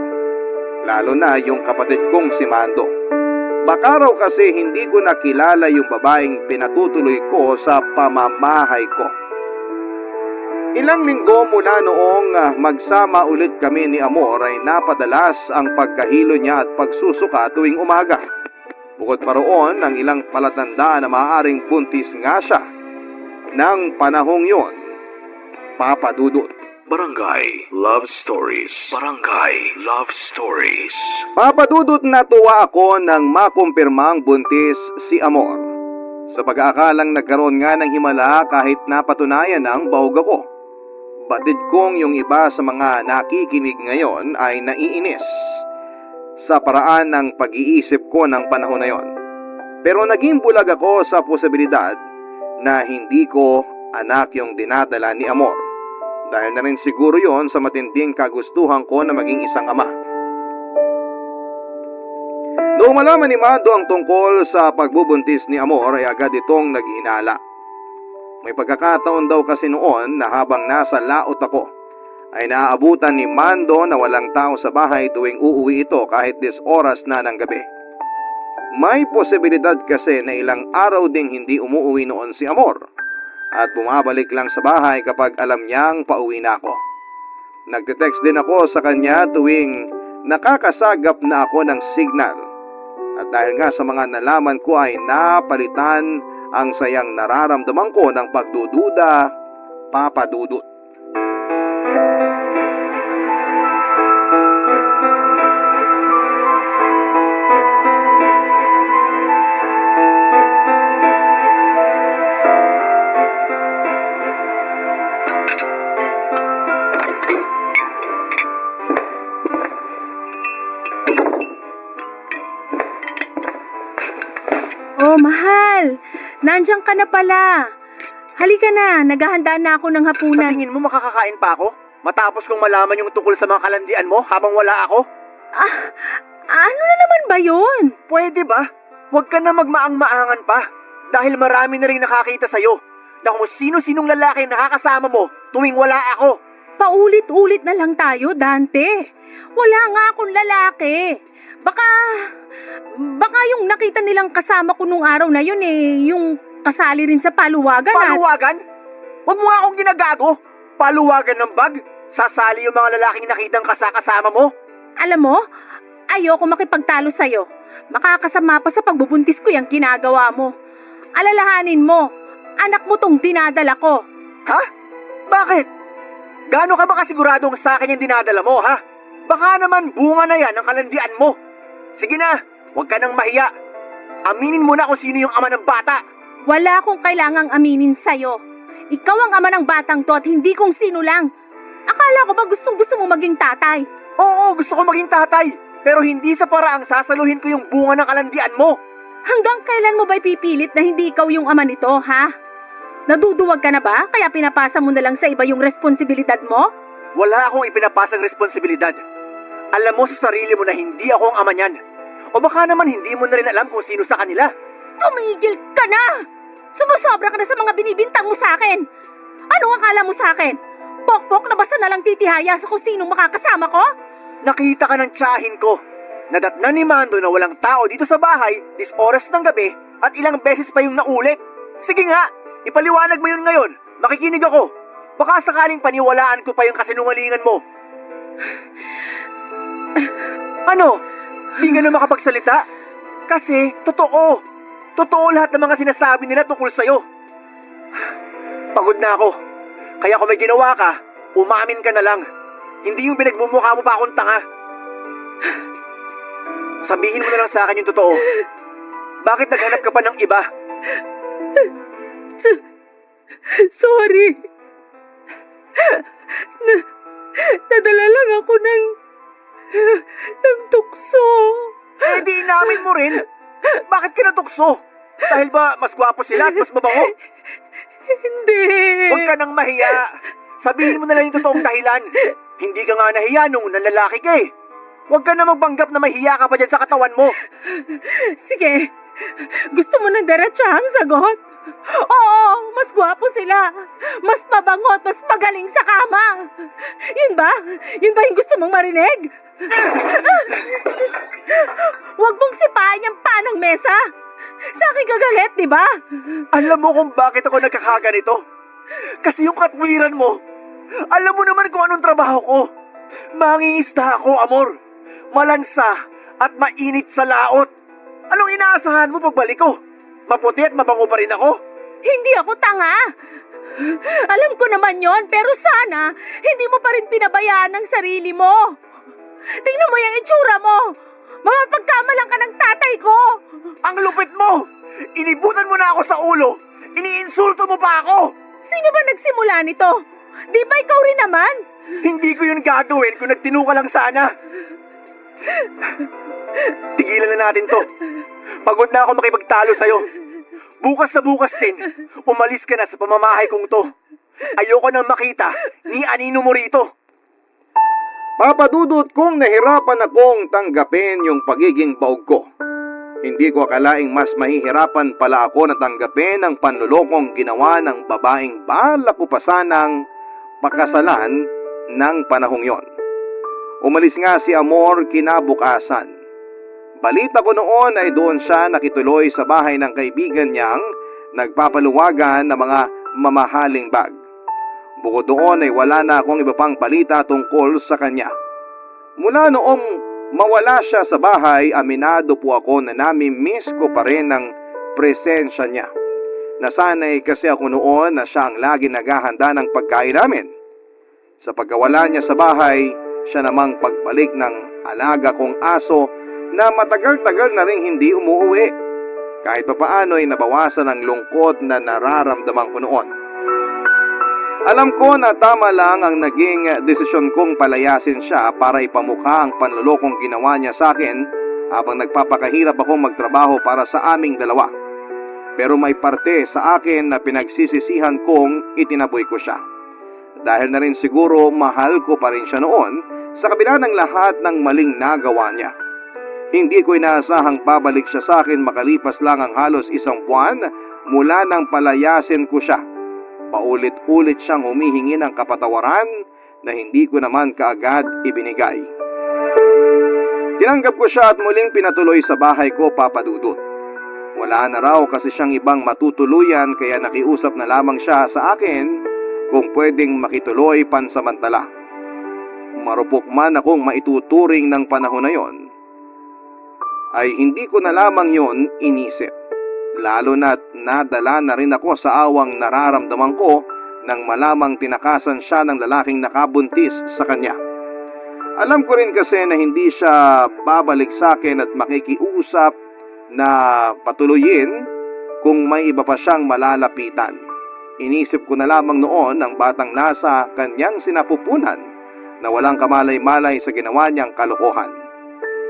lalo na yung kapatid kong si Mando. Baka raw kasi hindi ko nakilala yung babaeng pinatutuloy ko sa pamamahay ko. Ilang linggo mula noong magsama ulit kami ni Amor ay napadalas ang pagkahilo niya at pagsusuka tuwing umaga. Bukod pa roon ang ilang palatandaan na maaaring buntis nga siya ng panahong yon, Papa Dudut. Barangay Love Stories. Barangay Love Stories. Papa Dudut, natuwa ako nang makumpirmang buntis si Amor. Sa pag-aakalang nagkaroon nga ng himala kahit napatunayan ng bahog ako. Batid kong yung iba sa mga nakikinig ngayon ay naiinis sa paraan ng pag-iisip ko ng panahon na yon. Pero naging bulag ako sa posibilidad na hindi ko anak yung dinadala ni Amor. Dahil na rin siguro yon sa matinding kagustuhan ko na maging isang ama. Noong malaman ni Mando ang tungkol sa pagbubuntis ni Amor ay agad itong naghinala. May pagkakataon daw kasi noon na habang nasa laot ako ay naaabutan ni Mando na walang tao sa bahay tuwing uuwi ito kahit 10 oras na ng gabi. May posibilidad kasi na ilang araw ding hindi umuwi noon si Amor at bumabalik lang sa bahay kapag alam niyang pauwi na ako. Nagte-text din ako sa kanya tuwing nakakasagap na ako ng signal. At dahil nga sa mga nalaman ko ay napalitan ang sayang nararamdaman ko ng pagdududa, Papa Dudut. Oh, mahal. Nandiyan ka na pala. Halika na, naghahanda na ako ng Sa hapunan. tingin mo makakakain pa ako? Matapos kong malaman yung tungkol sa mga kalandian mo habang wala ako? Ano na naman ba yun? Pwede ba? Huwag ka na magmaang-maangan pa. Dahil marami na rin nakakita sa'yo na kung sino-sinong lalaki nakakasama mo tuwing wala ako. Paulit-ulit na lang tayo, Dante. Wala nga akong lalaki. Baka yung nakita nilang kasama ko nung araw na yun yung kasali rin sa paluwagan. Paluwagan? Huwag mo nga akong ginagago. Paluwagan ng bag? Sasali yung mga lalaking nakitang kasama mo? Alam mo, ayoko makipagtalo sa'yo. Makakasama pa sa pagbubuntis ko yung ginagawa mo. Alalahanin mo, anak mo tong dinadala ko. Ha? Bakit? Gaano ka ba kasiguradong sa akin yung dinadala mo, ha? Baka naman bunga na yan ang kalandian mo. Sige na, huwag ka nang mahiya. Aminin mo na kung sino yung ama ng bata. Wala akong kailangang aminin sa'yo. Ikaw ang ama ng batang to at hindi kung sino lang. Akala ko ba gustong-gusto mo maging tatay? Oo, gusto ko maging tatay. Pero hindi sa paraang sasaluhin ko yung bunga ng kalandian mo. Hanggang kailan mo ba ipipilit na hindi ikaw yung ama nito, ha? Naduduwag ka na ba? Kaya pinapasa mo na lang sa iba yung responsibilidad mo? Wala akong ipinapasang responsibilidad. Alam mo sa sarili mo na hindi ako ang ama niyan. O baka naman hindi mo na rin alam kung sino sa kanila. Tumigil ka na! Sumusobra ka na sa mga binibintang mo sa akin! Anong akala mo sa akin? Pokpok na basta na lang titihaya sa kung sinong makakasama ko? Nakita ka ng tiyahin ko. Nadatnan ni Mando na walang tao dito sa bahay, dis oras ng gabi, at ilang beses pa yung naulit. Sige nga, ipaliwanag mo yun ngayon. Makikinig ako. Baka sakaling paniwalaan ko pa yung kasinungalingan mo. Ano? Di ka na makapagsalita? Kasi, totoo. Totoo lahat ng mga sinasabi nila tungkol sa'yo. Pagod na ako. Kaya kung may ginawa ka, umamin ka na lang. Hindi yung pinagmumukha mo pa akong tanga. Sabihin mo na lang sa akin yung totoo. Bakit naghanap ka pa ng iba? Sorry. Nadala lang ako ng tukso. Eh di inamin mo rin. Bakit ka natukso? Dahil ba mas gwapo sila at mas mabango? Hindi. Huwag ka nang mahiya. Sabihin mo na lang yung totoong dahilan. Hindi ka nga nahiya nung nalalaki ka eh. Huwag ka na magpanggap na mahiya ka pa dyan sa katawan mo. Sige. Gusto mo ng diretsahang sagot? Oo, mas gwapo sila. Mas mabango at mas magaling sa kama. Yun ba? Yun ba yung gusto mong marinig? Huwag mong sipain yung panang mesa. Sa akin gagalit, di ba? Alam mo kung bakit ako nagkakaganito? Kasi yung katwiran mo. Alam mo naman kung anong trabaho ko. Mangingisda ako, amor. Malansa at mainit sa laot. Anong inaasahan mo pagbalik ko? Maputi at mabango pa rin ako? Hindi ako tanga. Alam ko naman yon, pero sana hindi mo pa rin pinabayaan ang sarili mo. Tingnan mo yung itsura mo. Mapapagkamalang ka ng tatay ko. Ang lupit mo! Inibutan mo na ako sa ulo. Iniinsulto mo pa ako. Sino ba nagsimula nito? Di ba ikaw rin naman? Hindi ko yun gagawin kung nagtino ka lang sana. Tigilan na natin to. Pagod na ako makipagtalo sa'yo. Bukas na bukas din, umalis ka na sa pamamahay kong to. Ayoko nang makita ni anino mo rito. Papadudot kong nahirapan akong tanggapin yung pagiging baog ko. Hindi ko akalaing mas mahihirapan pala ako na tanggapin ang panlulokong ginawa ng babaeng balak ko pa sanang pakasalan ng panahong yon. Umalis nga si Amor kinabukasan. Balita ko noon ay doon siya nakituloy sa bahay ng kaibigan niyang nagpapaluwagan ng mga mamahaling bag. Bukod doon ay wala na akong iba pang balita tungkol sa kanya. Mula noong mawala siya sa bahay, aminado po ako na nami-miss ko pa rin ang presensya niya. Nasanay kasi ako noon na siya ang lagi naghahanda ng pagkain namin. Sa pagkawala niya sa bahay, siya namang pagbalik ng alaga kong aso na matagal-tagal na rin hindi umuwi. Kahit papaano ay nabawasan ang lungkot na nararamdaman ko noon. Alam ko na tama lang ang naging desisyon kong palayasin siya para ipamukha ang panlulokong ginawa niya sa akin habang nagpapakahirap akong magtrabaho para sa aming dalawa. Pero may parte sa akin na pinagsisisihan kong itinaboy ko siya. Dahil na rin siguro mahal ko pa rin siya noon sa kabila ng lahat ng maling nagawa niya. Hindi ko inaasahang babalik siya sa akin makalipas lang ang halos 1 buwan mula nang palayasin ko siya. Paulit-ulit siyang humihingi ng kapatawaran na hindi ko naman kaagad ibinigay. Tinanggap ko siya at muling pinatuloy sa bahay ko, papadudot. Wala na raw kasi siyang ibang matutuluyan kaya nakiusap na lamang siya sa akin kung pwedeng makituloy pansamantala. Marupok man akong maituturing ng panahon na yon, ay hindi ko na lamang yon inisip. Lalo na't nadala na rin ako sa awang nararamdaman ko nang malamang tinakasan siya ng lalaking nakabuntis sa kanya. Alam ko rin kasi na hindi siya babalik sa akin at makikiusap na patuloyin kung may iba pa siyang malalapitan. Inisip ko na lamang noon ang batang nasa kanyang sinapupunan na walang kamalay-malay sa ginawa niyang kalokohan.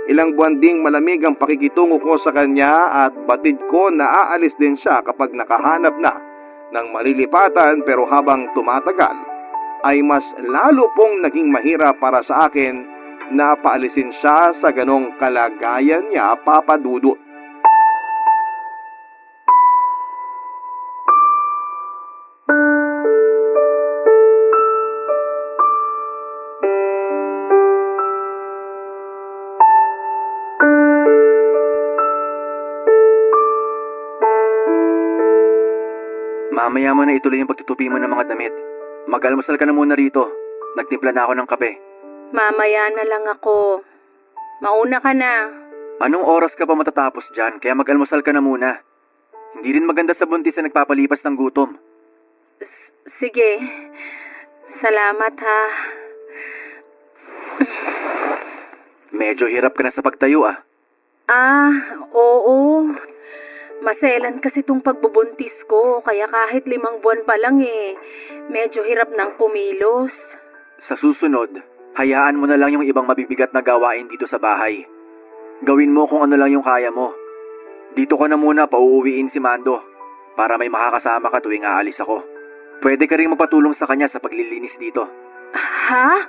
Ilang buwan ding malamig ang pakikitungo ko sa kanya at batid ko na aalis din siya kapag nakahanap na ng malilipatan, pero habang tumatagal ay mas lalo pong naging mahirap para sa akin na paalisin siya sa ganong kalagayan niya, Papa Dudut. Mamaya mo na ituloy yung pagtutupi mo ng mga damit. Mag-almusal ka na muna rito. Nagtimpla na ako ng kape. Mamaya na lang ako. Mauna ka na. Anong oras ka pa matatapos dyan? Kaya mag-almusal ka na muna. Hindi rin maganda sa buntis na nagpapalipas ng gutom. Sige. Salamat ha. Medyo hirap ka na sa pagtayo ah. Oo. Maselan kasi tong pagbubuntis ko, kaya kahit 5 buwan pa lang medyo hirap ng kumilos. Sa susunod, hayaan mo na lang yung ibang mabibigat na gawain dito sa bahay. Gawin mo kung ano lang yung kaya mo. Dito ko na muna pauuwiin si Mando para may makakasama ka tuwing aalis ako. Pwede ka rin magpatulong sa kanya sa paglilinis dito. Ha?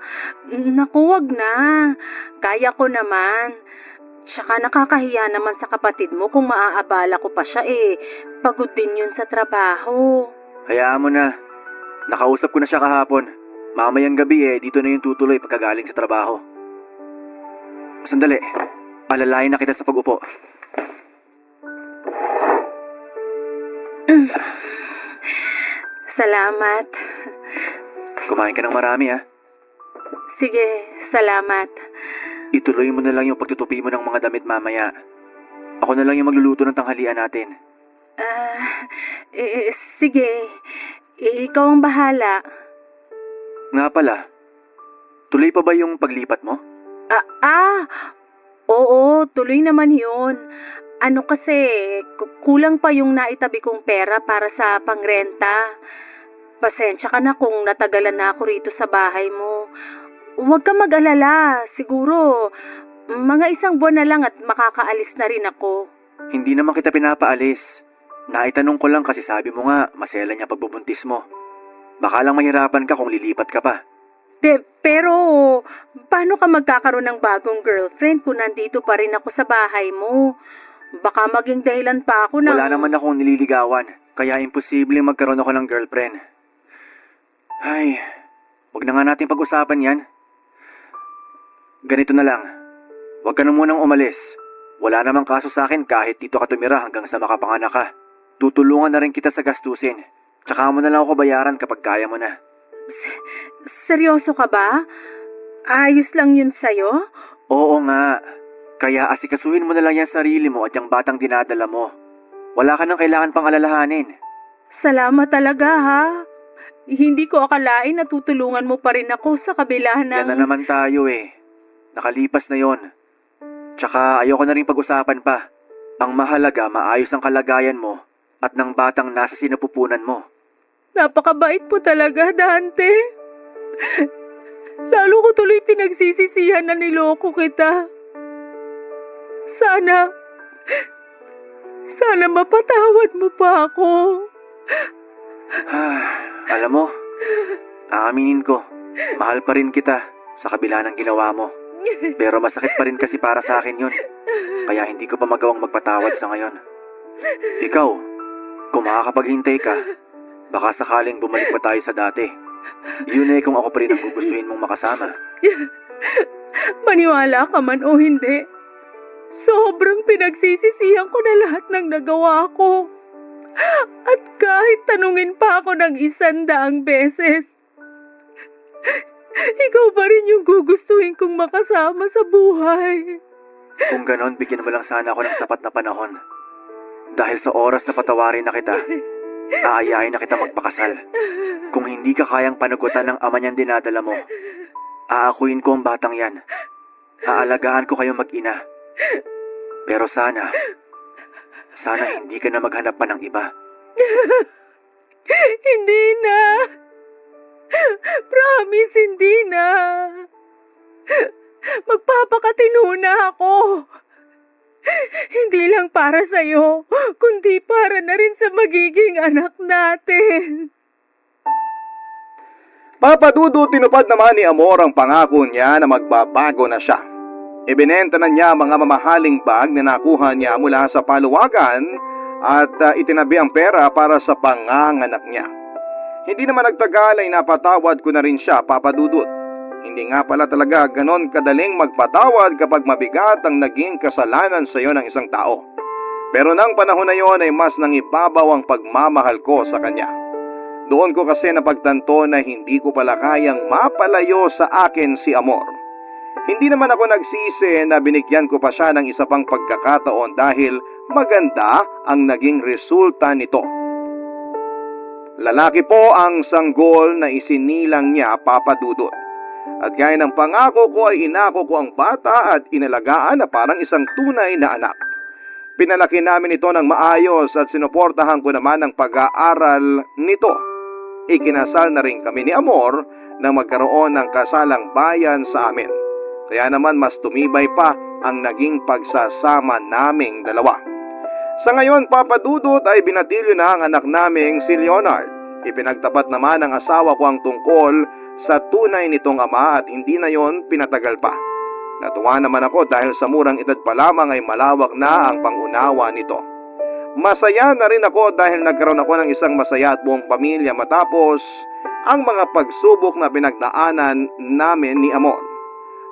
Naku, wag na. Kaya ko naman. Tsaka nakakahiya naman sa kapatid mo kung maaabala ko pa siya pagod din yun sa trabaho. Hayaan mo na. Nakausap ko na siya kahapon. Mamayang gabi dito na yung tutuloy pagkagaling sa trabaho. Sandali. Alalayan na kita sa pag-upo. Salamat. Kumain ka ng marami ha. Sige, salamat. Ituloy mo na lang yung pagtutupi mo ng mga damit mamaya. Ako na lang yung magluluto ng tanghalian natin. Sige. Ikaw ang bahala. Nga pala, tuloy pa ba yung paglipat mo? Oo, tuloy naman yun. Ano kasi, kulang pa yung naitabi kong pera para sa pangrenta. Pasensya ka na kung natagalan na ako rito sa bahay mo. Huwag ka mag-alala. Siguro, mga 1 buwan na lang at makakaalis na rin ako. Hindi naman kita pinapaalis. Naitanong ko lang kasi sabi mo nga, masela niya pagbubuntis mo. Baka lang mahirapan ka kung lilipat ka pa. Pero, paano ka magkakaroon ng bagong girlfriend kung nandito pa rin ako sa bahay mo? Baka maging dahilan pa ako ng... Wala naman akong nililigawan, kaya imposible magkaroon ako ng girlfriend. Ay, wag na nga natin pag-usapan yan. Ganito na lang, wag ka na munang umalis. Wala namang kaso sa akin kahit dito ka tumira hanggang sa makapanganak ka. Tutulungan na rin kita sa gastusin. Tsaka mo na lang ako bayaran kapag kaya mo na. Seryoso ka ba? Ayos lang yun sa'yo? Oo nga. Kaya asikasuhin mo na lang yung sarili mo at yung batang dinadala mo. Wala ka nang kailangan pang alalahanin. Salamat talaga ha. Hindi ko akalain na tutulungan mo pa rin ako sa kabila ng... Yan na naman tayo Nakalipas na yon. Tsaka ayoko na rin pag-usapan pa. Ang mahalaga, maayos ang kalagayan mo at ng batang nasa sinapupunan mo. Napakabait po talaga, Dante. Lalo ko tuloy pinagsisisihan na niloko kita. Sana mapatawad mo pa ako. Alam mo, aaminin ko, mahal pa rin kita sa kabila ng ginawa mo. Pero masakit pa rin kasi para sa akin yun. Kaya hindi ko pa magawang magpatawad sa ngayon. Ikaw, kung makakapaghintay ka, baka sakaling bumalik pa tayo sa dati. Yun kung ako pa rin ang gugustuhin mong makasama. Maniwala ka man o hindi, sobrang pinagsisisihan ko na lahat ng nagawa ko. At kahit tanungin pa ako ng 100 beses, ikaw pa rin yung gugustuhin kong makasama sa buhay. Kung ganon, bigyan mo lang sana ako ng sapat na panahon. Dahil sa oras na patawarin na kita, aayain na kita magpakasal. Kung hindi ka kayang panagutan ng ama niyang dinadala mo, aakuin ko ang batang yan. Aalagaan ko kayo mag-ina. Pero sana hindi ka na maghanap pa ng iba. Hindi na. Promise, hindi na. Magpapakatino na ako. Hindi lang para sa'yo, kundi para na rin sa magiging anak natin. Papa Dudut, tinupad naman ni Amor ang pangako niya na magbabago na siya. Ibinenta na niya ang mga mamahaling bag na nakuha niya mula sa paluwagan at itinabi ang pera para sa panganganak niya. Hindi naman nagtagal ay napatawad ko na rin siya, Papa Dudut. Hindi nga pala talaga ganon kadaling magpatawad kapag mabigat ang naging kasalanan sa iyo ng isang tao. Pero nang panahon na yon ay mas nangibabaw ang pagmamahal ko sa kanya. Doon ko kasi napagtanto na hindi ko pala kayang mapalayo sa akin si Amor. Hindi naman ako nagsisi na binigyan ko pa siya ng isa pang pagkakataon dahil maganda ang naging resulta nito. Lalaki po ang sanggol na isinilang niya, Papa Dudut. At gaya ng pangako ko ay inako ko ang bata at inalagaan na parang isang tunay na anak. Pinalaki namin ito ng maayos at sinuportahan ko naman ang pag-aaral nito. Ikinasal na rin kami ni Amor na magkaroon ng kasalang bayan sa amin. Kaya naman mas tumibay pa ang naging pagsasama naming dalawa. Sa ngayon, Papa Dudut, ay binatilyo na ang anak naming si Leonard. Ipinagtapat naman ng asawa ko ang tungkol sa tunay nitong ama at hindi na yon pinatagal pa. Natuwa naman ako dahil sa murang edad pa lamang ay malawak na ang pangunawa nito. Masaya na rin ako dahil nagkaroon ako ng isang masaya at buong pamilya matapos ang mga pagsubok na pinagdaanan namin ni Amor.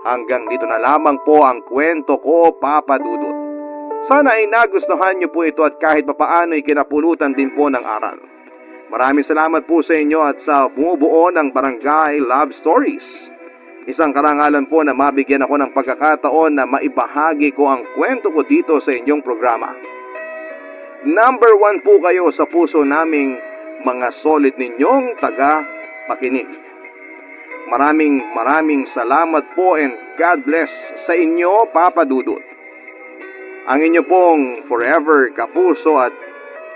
Hanggang dito na lamang po ang kwento ko, Papa Dudut. Sana ay nagustuhan niyo po ito at kahit papaano ay kinapulutan din po ng aral. Maraming salamat po sa inyo at sa bumubuo ng Barangay Love Stories. Isang karangalan po na mabigyan ako ng pagkakataon na maibahagi ko ang kwento ko dito sa inyong programa. Number 1 po kayo sa puso naming mga solid ninyong taga-pakinig. Maraming salamat po and God bless sa inyo, Papa Dudut. Ang inyo pong forever kapuso at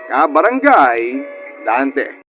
kabarangay, Dante.